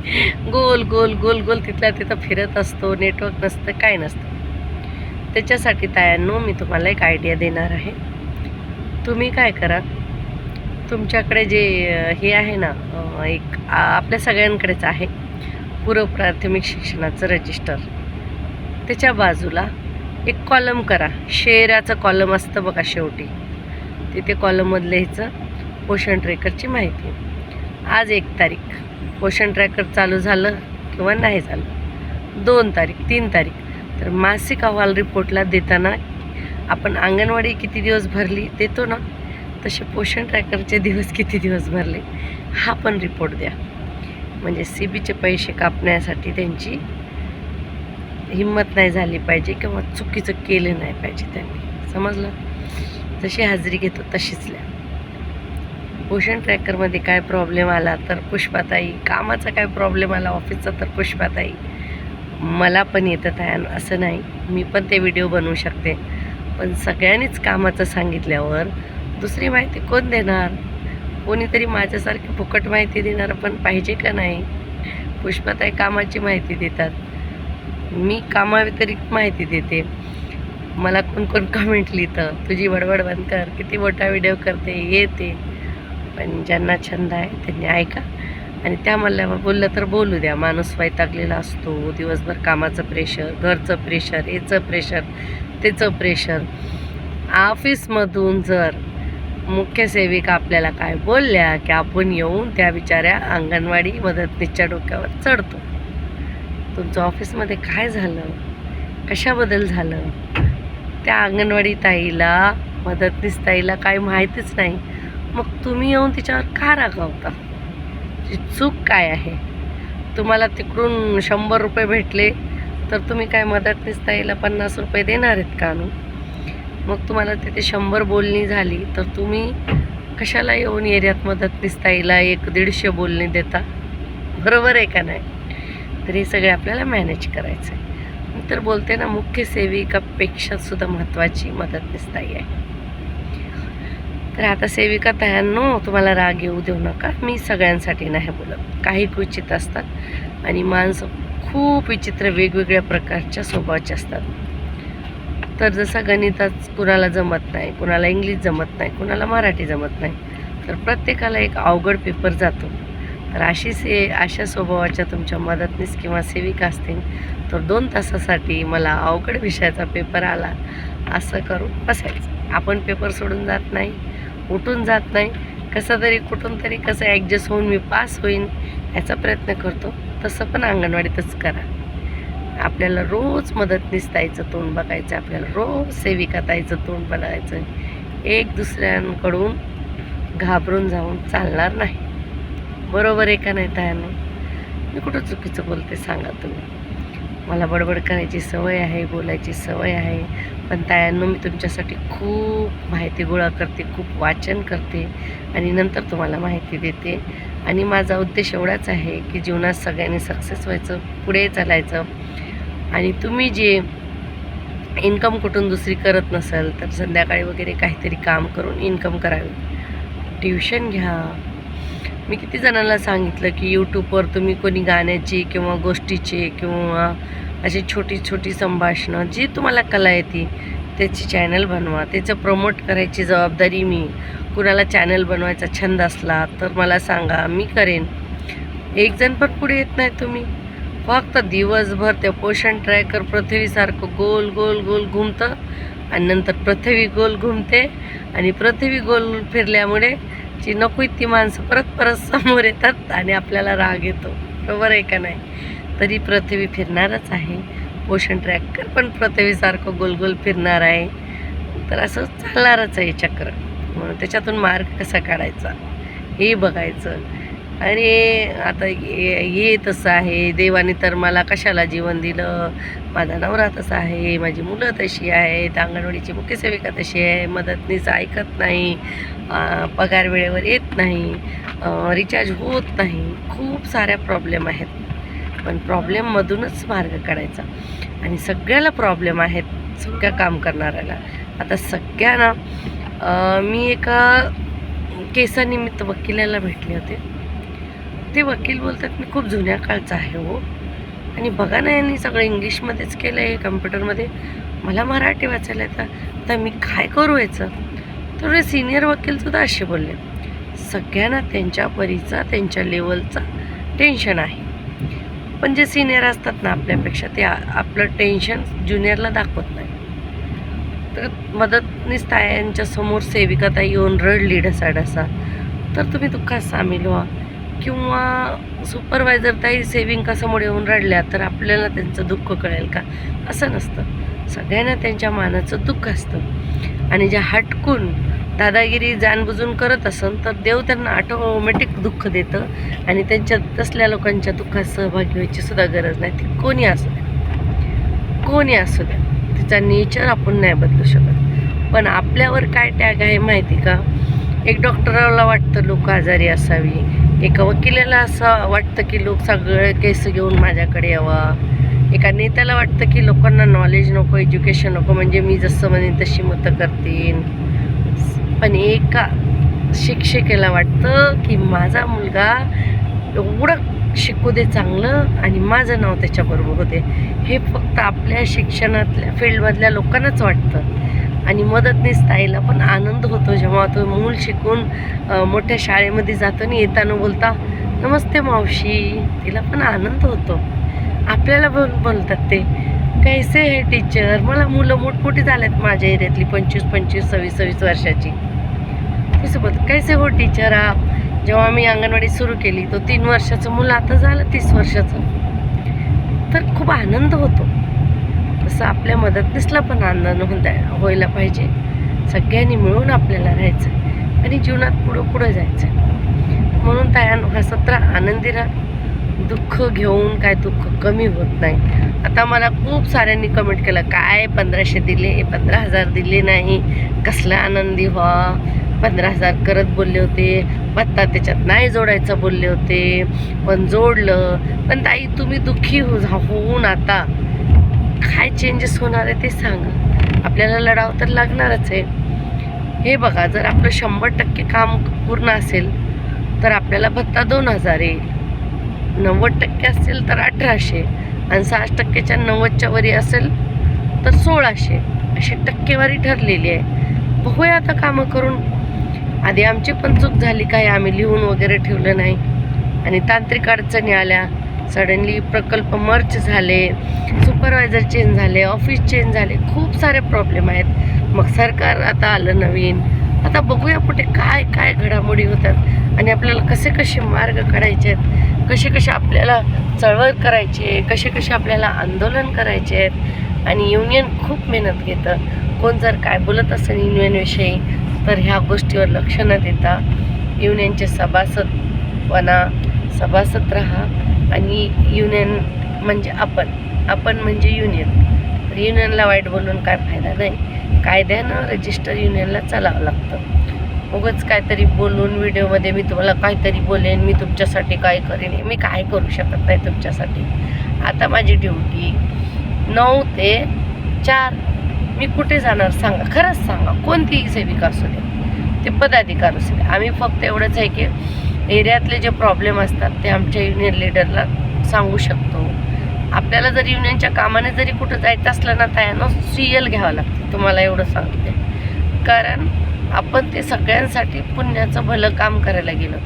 गोल गोल गोल गोल तिथल्या तिथं फिरत असतो, नेटवर्क नसतं, काय नसतं. त्याच्यासाठी तायांनो मी तुम्हाला एक आयडिया देणार आहे. तुम्ही काय करा, तुमच्याकडे जे हे आहे ना, एक आपल्या सगळ्यांकडेच आहे पूर्व प्राथमिक शिक्षणाचं रजिस्टर, त्याच्या बाजूला एक कॉलम करा. शेराचं कॉलम असतं बघा शेवटी, तिथे कॉलममधलं ह्याचं पोषण ट्रॅकरची माहिती. आज 1 तारीख, पोषण ट्रॅकर चालू झालं किंवा नाही झालं, 2 तारीख, 3 तारीख, तर मासिक अहवाल रिपोर्टला देताना आपण अंगणवाडी किती दिवस भरली देतो ना, तसे पोषण ट्रॅकरचे दिवस किती दिवस भरले हा पण रिपोर्ट द्या. म्हणजे CBचे पैसे कापण्यासाठी त्यांची हिंमत नाही झाली पाहिजे किंवा चुकीचं केलं नाही पाहिजे त्यांनी, समजलं. जशी हाजरी घेतो तशीच लिहा. पोषण ट्रॅकरमध्ये काय प्रॉब्लेम आला तर पुष्पाताई, कामाचा काय प्रॉब्लेम आला ऑफिसचा तर पुष्पाताई. मला पण येतं आहे असं नाही, मी पण ते व्हिडिओ बनवू शकते, पण सगळ्यांनीच कामाचं सांगितल्यावर दुसरी माहिती कोण देणार. कोणीतरी माझ्यासारखी फुकट माहिती देणार पण पाहिजे का नाही. पुष्पाताई कामाची माहिती देतात, मी कामाव्यतिरिक्त माहिती देते. मला कोण कमेंट लिहितं, तुझी बडबड बंद कर, किती मोठा व्हिडिओ करते, येते. पण ज्यांना छंद आहे त्यांनी ऐका आणि त्या मला बोललं तर बोलू द्या. माणूस वैतागलेला असतो, दिवसभर कामाचं प्रेशर, घरचं प्रेशर, याचं प्रेशर, त्याचं प्रेशर. ऑफिसमधून जर मुख्य सेविका आपल्याला काय बोलल्या की आपण येऊन त्या बिचाऱ्या अंगणवाडी मदतनीसच्या डोक्यावर चढतो. तुमचं ऑफिसमध्ये काय झालं, कशाबद्दल झालं, त्या अंगणवाडी ताईला, मदतनीस ताईला काही माहितीच नाही, मग तुम्ही येऊन तिच्यावर का रागावता. चूक काय आहे. तुम्हाला तिकडून 100 रुपये भेटले तर तुम्ही काय मदतनीस ताईला 50 रुपये देणार आहेत का आणून. मग तुम्हाला तिथे 100 बोलणी झाली तर तुम्ही कशाला येऊन एरियात मदतनीस ताईला 100-150 बोलणी देता, बरोबर आहे का नाही. तर हे सगळे आपल्याला मॅनेज करायचं आहे. तर बोलते ना, मुख्य सेविकापेक्षा सुद्धा महत्त्वाची मदतनीस ताई आहे. तर आता सेविका तायांनो, तुम्हाला राग येऊ देऊ नका, मी सगळ्यांसाठी नाही बोलत. काही क्वचित असतात आणि माणसं खूप विचित्र वेगवेगळ्या प्रकारच्या स्वभावाचे असतात. तर जसं गणिताच कुणाला जमत नाही, कुणाला इंग्लिश जमत नाही, कुणाला मराठी जमत नाही, तर प्रत्येकाला एक अवघड पेपर जातो. तर अशा स्वभावाच्या तुमच्या मदतनीस किंवा सेविका असतील तर 2 तासासाठी मला अवघड विषयाचा पेपर आला असं करून बसायचं. आपण पेपर सोडून जात नाही, उठून जात नाही, कसं तरी कुठून तरी कसं ॲडजस्ट होऊन मी पास होईन याचा प्रयत्न करतो. तसं पण अंगणवाडीतच करा. आपल्याला रोज मदतनीस ताईचं तोंड बघायचं, आपल्याला रोज सेविका ताईचं तोंड बघायचं. एक दुसऱ्यांकडून घाबरून जाऊन चालणार नाही, बरोबर आहे का नाही तायांनो. मी कुठं चुकीचं बोलते सांगा तुम्ही. मला बडबड करायची सवय आहे, बोलायची सवय आहे. पण तायांनो, मी तुमच्यासाठी खूप माहिती गोळा करते, खूप वाचन करते आणि नंतर तुम्हाला माहिती देते. आणि माझा उद्देश एवढाच आहे की जीवनात सगळ्यांनी सक्सेस व्हायचं, पुढे चालायचं. आणि तुम्ही जे इन्कम कुठून दुसरी करत नसाल तर संध्याकाळी वगैरे काहीतरी काम करून इन्कम करावी. ट्युशन घ्या. मी किती जणांना सांगितलं की यूट्यूबवर तुम्ही कोणी गाण्याची किंवा गोष्टीचे किंवा अशी छोटी छोटी संभाषणं जी तुम्हाला कला येते त्याची चॅनल बनवा. त्याचं प्रमोट करायची जबाबदारी मी. कुणाला चॅनल बनवायचा छंद असला तर मला सांगा, मी करेन. एक जण पण पुढे येत नाही तुम्ही. फक्त दिवसभर त्या पोषण ट्रॅकर पृथ्वीसारखं गोल गोल गोल घुमतं आणि नंतर पृथ्वी गोल घुमते आणि पृथ्वी गोल फिरल्यामुळे जी नको ती माणसं परत परत समोर येतात आणि आपल्याला राग येतो. बरोबर आहे का नाही? तरी पृथ्वी फिरणारच आहे. पोषण ट्रॅकर पण पृथ्वीसारखं गोल गोल फिरणार आहे. तर असं चालणारच आहे चक्र. म्हणून त्याच्यातून मार्ग कसा काढायचा हे बघायचं. आणि आता हे तसं आहे, देवाने तर मला कशाला जीवन दिलं, माझा नवरा तसा आहे, माझी मुलं तशी आहेत, अंगणवाडीची मुख्य सेविका तशी आहे, मदतनीस ऐकत नाही, पगार वेळेवर येत नाही, रिचार्ज होत नाही. खूप साऱ्या प्रॉब्लेम आहेत. पण प्रॉब्लेममधूनच मार्ग काढायचा. आणि सगळ्याला प्रॉब्लेम आहेत, सगळ्या काम करणाऱ्याला. आता सगळ्यांना मी एका केसानिमित्त वकिलाला भेटले होते. ते वकील बोलतात मी खूप जुन्या काळचा आहे हो, आणि बघा ना यांनी सगळं इंग्लिशमध्येच केलं आहे, कम्प्युटरमध्ये. मला मराठी वाचायला येतं, तर मी काय करू याचं? तर सिनियर वकीलसुद्धा असे बोलले, सगळ्यांना त्यांच्या परीचा त्यांच्या लेवलचा टेन्शन आहे. पण जे सिनियर असतात ना आपल्यापेक्षा, ते आपलं टेन्शन ज्युनियरला दाखवत नाही. तर मदतनीस तायांच्या समोर सेविका ताई येऊन रडली ढसाढसा, तर तुम्ही दुःखात सामील व्हा. किंवा सुपरवायझर ताई सेविंकासमोर येऊन रडल्या तर आपल्याला त्यांचं दुःख कळेल का? असं नसतं. सगळ्यांना त्यांच्या मानाचं दुःख असतं. आणि ज्या हटकून दादागिरी जाणबुजून करत असन तर देव त्यांना ऑटोमॅटिक दुःख देतं आणि त्यांच्या तसल्या लोकांच्या दुःखात सहभागी व्हायची सुद्धा गरज नाही. ती कोणी असू द्या, कोणी असू द्या, तिचा नेचर आपण नाही बदलू शकत. पण आपल्यावर काय टॅग आहे माहिती का? एक डॉक्टरला वाटतं लोक आजारी असावी, एका वकिलाला असं वाटतं की लोक सगळे केस घेऊन माझ्याकडे यावा, एका नेत्याला वाटतं की लोकांना नॉलेज नको, एज्युकेशन नको, म्हणजे मी जसं म्हणेन तशी मतं करतील. पण एका शिक्षिकेला वाटतं की माझा मुलगा एवढं शिकू दे चांगलं आणि माझं नाव त्याच्याबरोबर होते. हे फक्त आपल्या शिक्षणातल्या फील्डमधल्या लोकांनाच वाटतं. आणि मदतनीस ताईला पण आनंद होतो जेव्हा तो मूल शिकून मोठ्या शाळेमध्ये जातो आणि येताना बोलता नमस्ते मावशी, तिला पण आनंद होतो. आपल्याला बोलतात ते कैसे हे टीचर. मला मुलं मोठमोठी झाल्यात माझ्या एरियातली 25, 26 वर्षाची. तसं बोलतात कैसे हो टीचर आप. जेव्हा मी अंगणवाडी सुरू केली तो 3 वर्षाचं मुलं आता झालं 30 वर्षाचं. तर खूप आनंद होतो. तसं आपल्या मदतनीसला पण आनंद व्हायला पाहिजे. सगळ्यांनी मिळून आपल्याला राहायचं आणि जीवनात पुढं जायचं. म्हणून तायांनो, हा 17 आनंदी राहा. दुःख घेऊन काय दुःख कमी होत नाही. आता मला खूप साऱ्यांनी कमेंट केलं, काय 1500 दिले, 15,000 दिले नाही, कसला आनंदी व्हा. 15,000 करत बोलले होते, पत्ता त्याच्यात नाही जोडायचा बोलले होते, पण जोडलं. पण ताई तुम्ही दुःखी होऊन आता काय चेंजेस होणार आहे ते सांगा. आपल्याला लढावं तर लागणारच आहे. हे बघा, जर आपलं 100% काम पूर्ण असेल तर आपल्याला भत्ता 2,000 येईल. 90% असेल तर 1,800 आणि 60%च्या 90च्या वरी असेल तर 1,600. अशी टक्केवारी ठरलेली आहे. बघूया आता कामं करून. आधी आमची पण चूक झाली, काय आम्ही लिहून वगैरे ठेवलं नाही आणि तांत्रिक अडचणी आल्या. सडनली प्रकल्प मर्ज झाले, सुपरवायझर चेंज झाले, ऑफिस चेंज झाले, खूप सारे प्रॉब्लेम आहेत. मग सरकार आता आलं नवीन. आता बघूया पुढे काय काय घडामोडी होतात आणि आपल्याला कसे कसे मार्ग काढायचे आहेत, कसे आपल्याला चळवळ करायची, कसे आपल्याला आंदोलन करायचे आहेत. आणि युनियन खूप मेहनत घेतं. कोण जर काय बोलत असेल युनियनविषयी तर ह्या गोष्टीवर लक्ष न देता युनियनचे सभासद राहा आणि युनियन म्हणजे आपण म्हणजे युनियनला वाईट बोलून काय फायदा नाही. कायद्यानं रजिस्टर युनियनला चालावं लागतं. उगाच काहीतरी बोलून व्हिडिओमध्ये मी तुम्हाला काहीतरी बोलेन, मी तुमच्यासाठी काय करेन, मी काय करू शकत नाही तुमच्यासाठी. आता माझी ड्युटी 9 ते 4. मी कुठे जाणार सांगा, खरंच सांगा. कोणतीही सेविका असू दे, ते पदाधिकारी असू दे, आम्ही फक्त एवढंच आहे की एरियातले जे प्रॉब्लेम असतात ते आमच्या युनियन लीडरला सांगू शकतो. आपल्याला जर युनियनच्या कामाने जरी कुठं जायचं असलं ना, त्यानं CL घ्यावं लागतं, तुम्हाला एवढं सांगते. कारण आपण ते सगळ्यांसाठी पुण्याचं भलं काम करायला गेलं.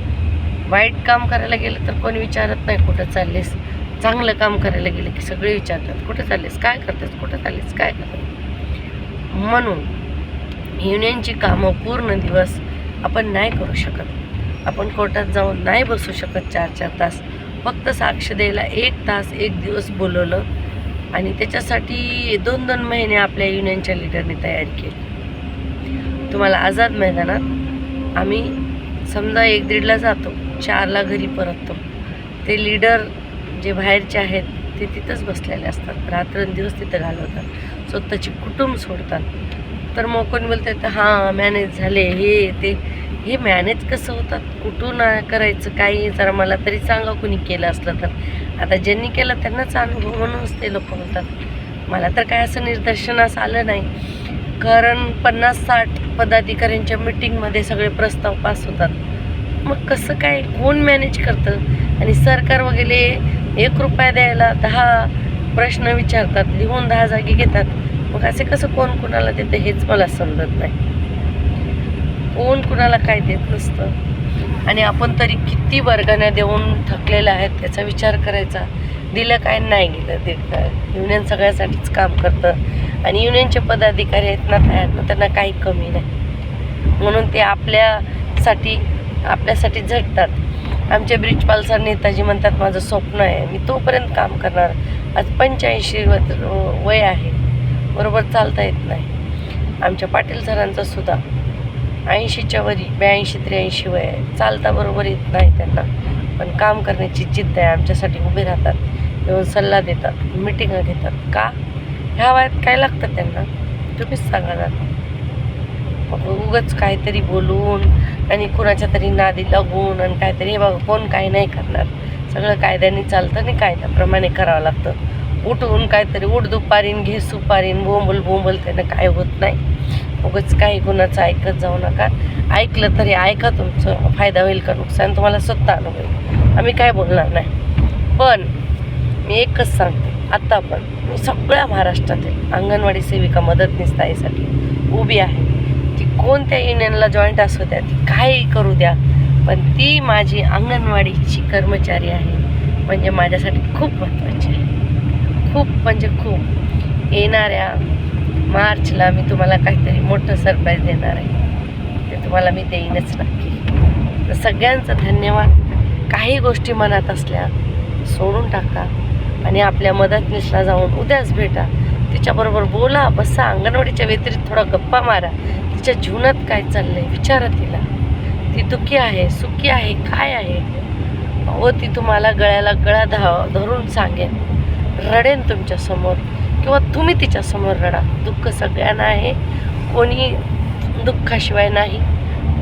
वाईट काम करायला गेलं तर कोणी विचारत नाही कुठं चाललेस. चांगलं काम करायला गेलं की सगळे विचारतात कुठं चाललेस, काय करतेस, कुठं चाललेस, काय करतेस. म्हणून युनियनची कामं पूर्ण दिवस आपण नाही करू शकत. आपण कोर्टात जाऊन नाही बसू शकत 4-4 तास. फक्त साक्ष द्यायला 1 तास 1 दिवस बोलवलं आणि त्याच्यासाठी 2-2 महिने आपल्या युनियनच्या लीडरने तयारी केली. तुम्हाला आझाद मैदानात आम्ही समजा 1-1:30ला जातो, 4ला घरी परततो. ते लीडर जे बाहेरचे आहेत ते तिथंच बसलेले असतात, रात्रंदिवस तिथं घालवतात, स्वतःची कुटुंब सोडतात. तर मग कोणी बोलतात हां मॅनेज झाले हे ते. हे मॅनेज कसं होतात, कुठून करायचं, काही जरा मला तरी सांगा कुणी केलं असलं तर. आता ज्यांनी केलं त्यांनाच अनुभव म्हणूनच ते लोक बोलतात. मला तर काय असं निदर्शनास आलं नाही. कारण 50-60 पदाधिकाऱ्यांच्या मिटिंगमध्ये सगळे प्रस्ताव पास होतात. मग कसं काय, कोण मॅनेज करतं. आणि सरकार वगैरे 1 रुपया द्यायला 10 प्रश्न विचारतात, लिहून 10 जागी घेतात. मग असे कसं कोण कुणाला देतं हेच मला समजत नाही. कोण कुणाला काय देत नसतं. आणि आपण तरी किती वर्गाने देऊन थकलेलं आहेत त्याचा विचार करायचा. दिलं काय, नाही दिलं ते काय. युनियन सगळ्यासाठीच काम करतं आणि युनियनचे पदाधिकारी आहेत ना त्यांना काही कमी नाही. म्हणून ते आपल्यासाठी झटतात. आमचे ब्रिजपाल सर नेताजी म्हणतात माझं स्वप्न आहे, मी तोपर्यंत काम करणार. आज 85 वय आहे, बरोबर चालता येत नाही. आमच्या पाटील सरांचं सुद्धा 80च्या वरी 82-83 वय आहे, चालता बरोबर येत नाही त्यांना. पण काम करण्याची जिद्द आहे, आमच्यासाठी उभे राहतात, येऊन सल्ला देतात, मिटिंगा घेतात. का ह्या वयात काय लागतं त्यांना तुम्हीच सांगा ना. मग उगाच काहीतरी बोलून आणि कुणाच्या तरी नादी लागून आणि काहीतरी हे बघा कोण काही नाही करणार. सगळं कायद्याने चालतं आणि कायद्याप्रमाणे करावं लागतं. उठून काहीतरी उठ दुपारीन घे सुपारीन बोंबल त्यानं काय होत नाही. उगाच काही कुणाचं ऐकत जाऊ नका. ऐकलं तरी ऐका, तुमचं फायदा होईल का नुकसान तुम्हाला स्वतः अनुभवेल. आम्ही काय बोलणार नाही. पण मी एकच सांगते, आत्ता पण मी सगळ्या महाराष्ट्रातील अंगणवाडी सेविका मदतनीस ताईसाठी उभी आहे. ती कोणत्या युनियनला जॉईंट असू द्या, ती काही करू द्या, पण ती माझी अंगणवाडीची कर्मचारी आहे म्हणजे माझ्यासाठी खूप महत्त्वाची आहे. खूप म्हणजे खूप. येणाऱ्या मार्चला मी तुम्हाला काहीतरी मोठं सरप्राईज देणार आहे, ते तुम्हाला मी देईनच नक्की. तर सगळ्यांचं धन्यवाद. काही गोष्टी मनात असल्या सोडून टाका आणि आपल्या मदतनीसला जाऊन उद्याच भेटा, तिच्याबरोबर बोला, बसा, अंगणवाडीच्या व्यतिरिक्त थोडा गप्पा मारा. तिच्या जीवनात काय चाललं आहे विचारा तिला. ती दुःखी आहे, सुखी आहे, काय आहे, व ती तुम्हाला गळ्याला गळा धरून सांगेन, रडेन तुमच्यासमोर किंवा तुम्ही तिच्यासमोर रडा. दुःख सगळ्यांना आहे, कोणी दुःखाशिवाय नाही.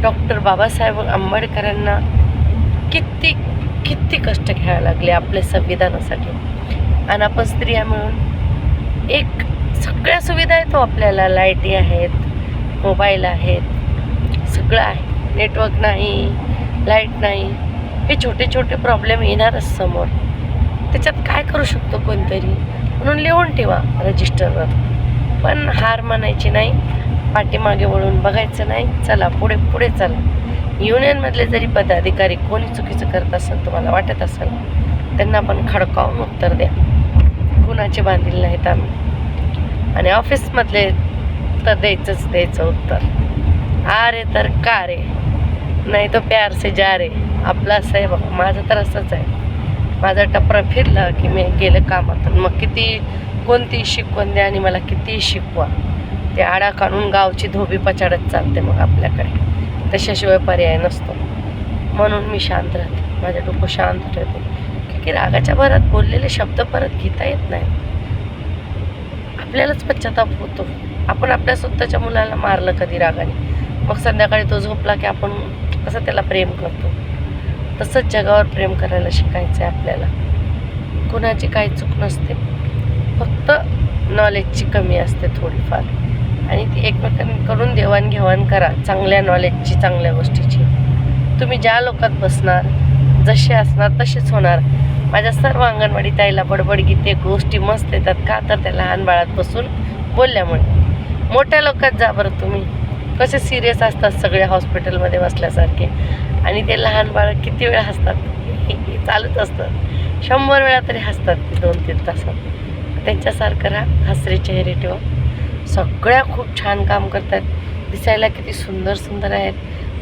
डॉक्टर बाबासाहेब आंबेडकरांना किती किती कष्ट घ्यावे लागले आपल्या संविधानासाठी. आणि आपण स्त्रिया मिळून एक सगळ्या सुविधा आहेत आपल्याला. लाईटी आहेत, मोबाईल आहेत, सगळं आहे. नेटवर्क नाही, लाईट नाही, हे छोटे छोटे प्रॉब्लेम येणारच समोर. त्याच्यात काय करू शकतो कोणतरी, म्हणून लिहून ठेवा रजिस्टरवर. पण हार मानायची नाही, पाठीमागे वळून बघायचं नाही. चला पुढे पुढे चला. युनियनमधले जरी पदाधिकारी कोणी चुकीचं करत असेल, तुम्हाला वाटत असेल, त्यांना पण खडकावून उत्तर द्या. कुणाचे बांधील नाहीत आम्ही. आणि ऑफिसमधले तर द्यायचं उत्तर. आ रे तर का रे, नाही तो प्यार से जा रे. आपलं असं आहे बघ, माझं तर असंच आहे. माझा टपरा फिरला की मी गेलं कामातून. मग किती कोणती शिकवण द्या आणि मला किती शिकवा, ते आडा काढून गावची धोबी पछाडत चालते मग आपल्याकडे. तशाशिवाय पर्याय नसतो. म्हणून मी शांत राहते, माझं डोकं शांत ठेवते की की रागाच्या भरात बोललेले शब्द परत घेता येत नाही. आपल्यालाच पश्चाताप होतो. आपण आपल्या स्वतःच्या मुलाला मारलं कधी रागाने, मग संध्याकाळी तो झोपला की आपण कसं त्याला प्रेम करतो. तसंच जगावर प्रेम करायला शिकायचं आहे आपल्याला. कुणाची काही चूक नसते, फक्त नॉलेजची कमी असते थोडीफार, आणि ती एकमेकांकडून देवाणघेवाण करा चांगल्या नॉलेजची, चांगल्या गोष्टीची. तुम्ही ज्या लोकात बसणार, जसे असणार तसेच होणार. माझ्या सर्व अंगणवाडी ताईला बडबडगीते गोष्टी मस्त येतात. का तर त्या लहान बाळात बसून बोलल्यामुळे. मोठ्या लोकात जा बरं तुम्ही, कसे सिरियस असतात सगळे हॉस्पिटलमध्ये बसल्यासारखे, आणि ते लहान बाळं किती वेळ हसतात, चालूच असतं. 100 वेळा तरी हसतात ते 2-3 तासात. त्यांच्यासारखं राहा, हसरे चेहरे ठेवा. सगळ्या खूप छान काम करतात. दिसायला किती सुंदर सुंदर आहेत.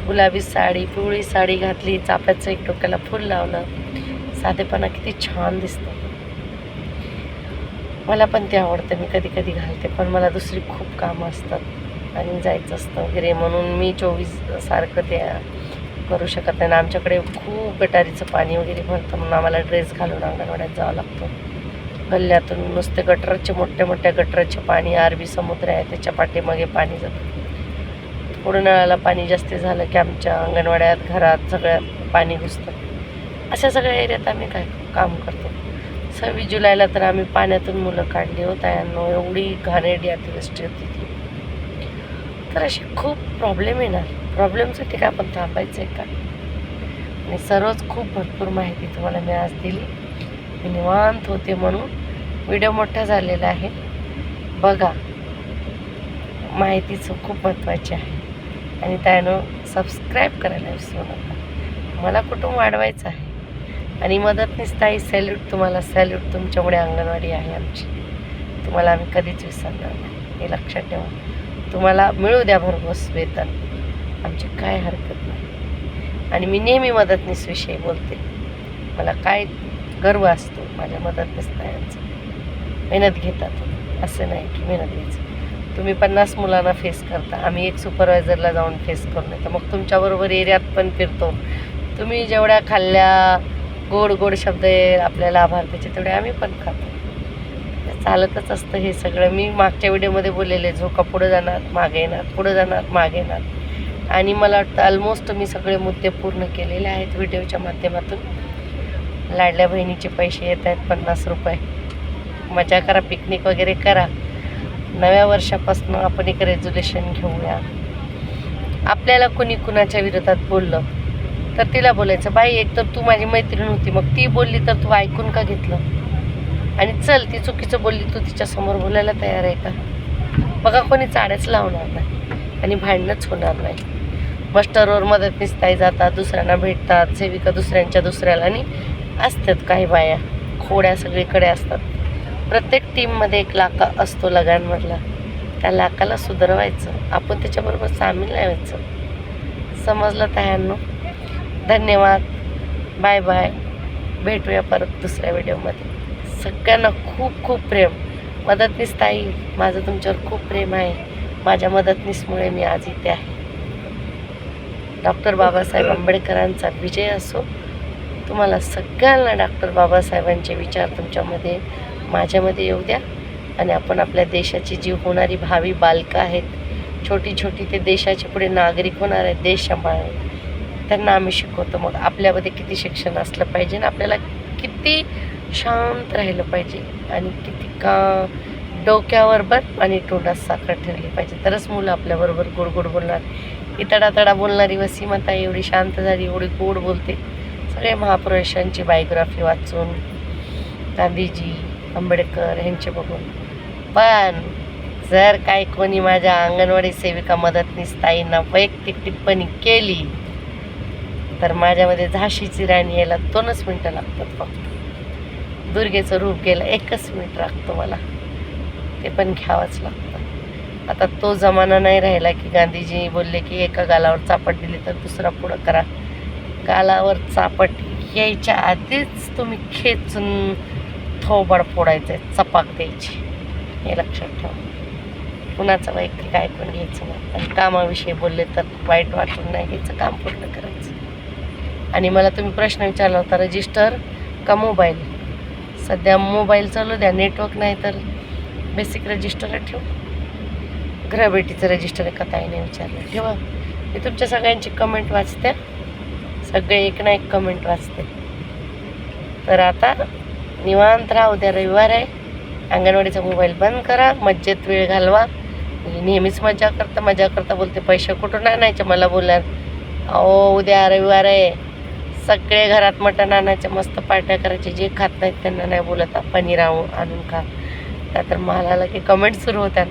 गुलाबी साडी, पिवळी साडी घातली, चाफ्याचं एक डोक्याला फूल लावलं, साधेपणा किती छान दिसतं. मला पण ते आवडतं, मी कधी कधी घालते, पण मला दुसरी खूप कामं असतात आणि जायचं असतं वगैरे, म्हणून मी 24 सारखं ते करू शकत नाही. आमच्याकडे खूप गटारीचं पाणी वगैरे भरतं, म्हणून आम्हाला ड्रेस घालून अंगणवाड्यात जावं लागतं. गल्ल्यातून नुसते गटराचे, मोठ्या मोठ्या गटराचे पाणी, अरबी समुद्र आहे त्याच्या पाठीमागे पाणी जातं. पुढं नळाला पाणी जास्त झालं की आमच्या अंगणवाड्यात, घरात सगळ्यात पाणी घुसतं. अशा सगळ्या एरियात आम्ही काय काम करतो. 26 जुलैला तर आम्ही पाण्यातून मुलं काढली हो तायांनो, एवढी घाणेरडी अतिवृष्टी होती ती. तर असे खूप प्रॉब्लेम येणार. प्रॉब्लेमसाठी काय आपण थांबायचं आहे का? आणि सर्वच खूप भरपूर माहिती तुम्हाला मी आज दिली. मी निवांत होते म्हणून व्हिडिओ मोठा झालेला आहे. बघा, माहितीचं खूप महत्त्वाची आहे. आणि त्यानं सबस्क्राईब करायला विसरू नका. मला कुटुंब वाढवायचं आहे. आणि मदतनीस ताई, सॅल्यूट तुम्हाला, सॅल्यूट. तुमच्यामुळे अंगणवाडी आहे आमची. तुम्हाला आम्ही कधीच विसरणार नाही, हे लक्षात ठेवा. तुम्हाला मिळू द्या भरघोस वेतन, आमची काय हरकत नाही. आणि मी नेहमी मदतनीसविषयी बोलते. मला काय गर्व असतो माझ्या मदतनीस ताईंचा. मेहनत घेतात, असं नाही की मेहनत घ्यायचं. तुम्ही 50 मुलांना फेस करता, आम्ही एक सुपरवायझरला जाऊन फेस करून येतो. मग तुमच्याबरोबर एरियात पण फिरतो. तुम्ही जेवढ्या खाल्ल्या गोड गोड शब्द आपल्या लाभार्थीचे, तेवढे आम्ही पण खातो. चालतच असतं हे सगळं. मी मागच्या व्हिडिओमध्ये बोललेले, झोका पुढं जाणार मागे येणार, पुढं जाणार मागे येणार. आणि मला वाटतं ऑलमोस्ट मी सगळे मुद्दे पूर्ण केलेले आहेत व्हिडिओच्या माध्यमातून. लाडल्या बहिणीचे पैसे येत आहेत 50 रुपये. मजा करा, पिकनिक वगैरे करा. नव्या वर्षापासून आपण एक रेझोल्युशन घेऊया. आपल्याला कुणी कुणाच्या विरोधात बोललं तर तिला बोलायचं, बाई एक तर तू माझी मैत्रीण होती, मग ती बोलली तर तू ऐकून का घेतलं? आणि चल, ती चुकीचं बोलली, तू तिच्यासमोर बोलायला तयार आहे का? बघा, कोणी चाड्याच लावणार नाही आणि भांडणंच होणार नाही. मस्टरवर मदतनीस ताई जातात, दुसऱ्यांना भेटतात, सेविका दुसऱ्याला, आणि असतात काही बाया खोड्या सगळीकडे असतात. प्रत्येक टीममध्ये एक लाका असतो लगांमधला. त्या लाकाला सुधारवायचं, आपण त्याच्याबरोबर सामील नाही व्हायचं. समजलं तायांनो? धन्यवाद, बाय बाय. भेटूया परत दुसऱ्या व्हिडिओमध्ये. सगळ्यांना खूप खूप प्रेम. मदतनीस ताई, माझं तुमच्यावर खूप प्रेम आहे. माझ्या मदतनीसमुळे मी आज इथे आहे. डॉक्टर बाबासाहेब आंबेडकरांचा विजय असो. तुम्हाला सगळ्यांना डॉक्टर बाबासाहेबांचे विचार तुमच्यामध्ये, माझ्यामध्ये येऊ द्या. आणि आपण आपल्या देशाची जी होणारी भावी बालकं आहेत, छोटी छोटी, ते देशाचे पुढे नागरिक होणार आहेत, देश सांभाळणार, त्यांना आम्ही शिकवतो. मग आपल्यामध्ये किती शिक्षण असलं पाहिजे आणि आपल्याला किती शांत राहिलं पाहिजे, आणि किती का डोक्यावर बर्फ आणि तोंडात साखर ठेवली पाहिजे, तरच मुलं आपल्याबरोबर गोड गोड बोलणार. ही तडातडा बोलणारी वसीमता एवढी शांत झाली, एवढी गोड बोलते. सगळे महापुरुषांची बायोग्राफी वाचून, गांधीजी, आंबेडकर ह्यांचे बघून. पण जर काही कोणी माझ्या अंगणवाडी सेविका मदतनीस ताईंना वैयक्तिक टिप्पणी केली तर माझ्यामध्ये झाशीची राणी यायला 2च मिनटं लागतात फक्त. दुर्गेचं रूप गेलं 1च मिनिट लागतो मला, ते पण घ्यावंच लागतं. आता तो जमाना नाही राहिला की गांधीजी बोलले की एका गालावर चापट दिली तर दुसरा पुढं करा. गालावर चापट यायच्या आधीच तुम्ही खेचून थोबाड फोडायचं आहे, चपाक द्यायची, हे लक्षात ठेवा. कुणाचं वैयक्तिक ऐकून घ्यायचं नाही. आणि कामाविषयी बोलले तर वाईट वाटून नाही घ्यायचं, काम पूर्ण करायचं. आणि मला तुम्ही प्रश्न विचारला होता, रजिस्टर का मोबाईल. सध्या मोबाईल चालू द्या, नेटवर्क नाही तर बेसिक रजिस्टर ठेव. गृहभेटीचं रजिस्टर एका ताईने विचारलं, ठेवा. मी तुमच्या सगळ्यांची कमेंट वाचते, सगळे एक ना एक कमेंट वाचते. तर आता निवांत राहा, उद्या रविवार आहे. अंगणवाडीचा मोबाईल बंद करा, मज्जेत वेळ घालवा. नेहमीच मजा करता बोलते पैसे कुठून आणायचे मला बोलणार. अहो उद्या रविवार आहे, सगळे घरात मटण आणायचं, मस्त पार्ट्या करायचे. जे खात नाहीत त्यांना नाही बोलत पनीर आणून खा. तर मला लगे कमेंट सुरू होत्या,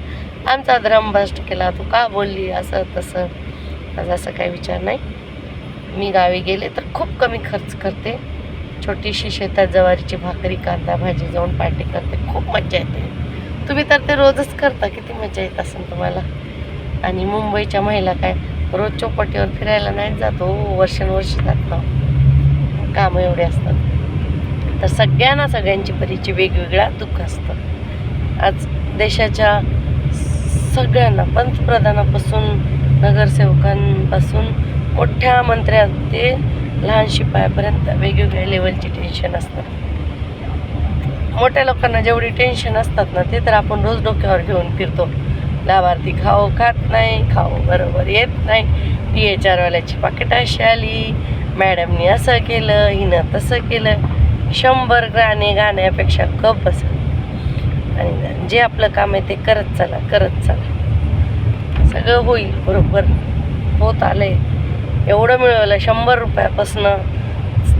आमचा ड्रमबस्ट केला, तू का बोलली असं तसं. माझा असं काही विचार नाही. मी गावी गेले तर खूप कमी खर्च करते. छोटीशी शेतात ज्वारीची भाकरी कांदा भाजी जाऊन पार्टी करते, खूप मजा येते. तुम्ही तर ते रोजच करता, किती मजा येत असेल तुम्हाला. आणि मुंबईच्या महिला काय रोज चौपाटीवर फिरायला नाही जातो, वर्षानुवर्ष जातो, कामं एवढे असतात. तर सगळ्यांची परीची वेगवेगळा दुःख असतं. आज देशाच्या सगळ्यांना, पंतप्रधानापासून नगरसेवकांपासून मोठ्या मंत्र्या ते लहान शिपायापर्यंत वेगवेगळ्या लेवलची टेन्शन असतात. मोठ्या लोकांना जेवढी टेन्शन असतात ना, ते तर आपण रोज डोक्यावर घेऊन फिरतो. लाभार्थी खात नाही, बरोबर येत नाही, DHR वाल्याची पाकिट अशी आली, मॅडमनी असं केलं, हिनं तसं केलं. 100 गाण्यापेक्षा गप बसा आणि जे आपलं काम आहे ते करत चला. सगळं होईल बरोबर. होत आलंय. एवढं मिळवलं, 100 रुपयापासून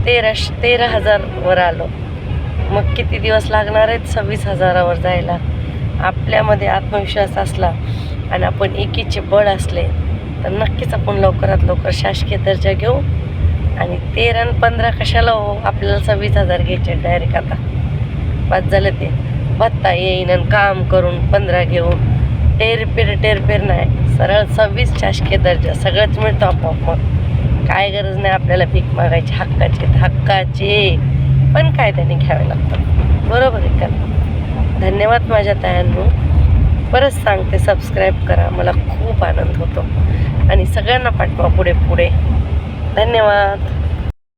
13,000 वर आलो. मग किती दिवस लागणार आहेत 26,000वर जायला. आपल्यामध्ये आत्मविश्वास असला आणि आपण एकीचे बळ असले तर नक्कीच आपण लवकरात लवकर शासकीय दर्जा घेऊ. आणि 13 आणि 15 कशाला हो, आपल्याला 26,000 घ्यायचे डायरेक्ट. आता बाद झालं ते भत्ता येईन आणि काम करून 15 घेऊन टेरपेर नाही, सरळ 26 शासकीय दर्जा, सगळंच मिळतं आपोआप. मग काय गरज नाही आपल्याला भीक मागायची. हक्काचे पण काय त्याने घ्यावे लागतात, बरोबर आहे का. धन्यवाद माझ्या तायांनो. परत सांगते, सबस्क्राईब करा, मला खूप आनंद होतो. आणि सगळ्यांना पाठवा पुढे. धन्यवाद.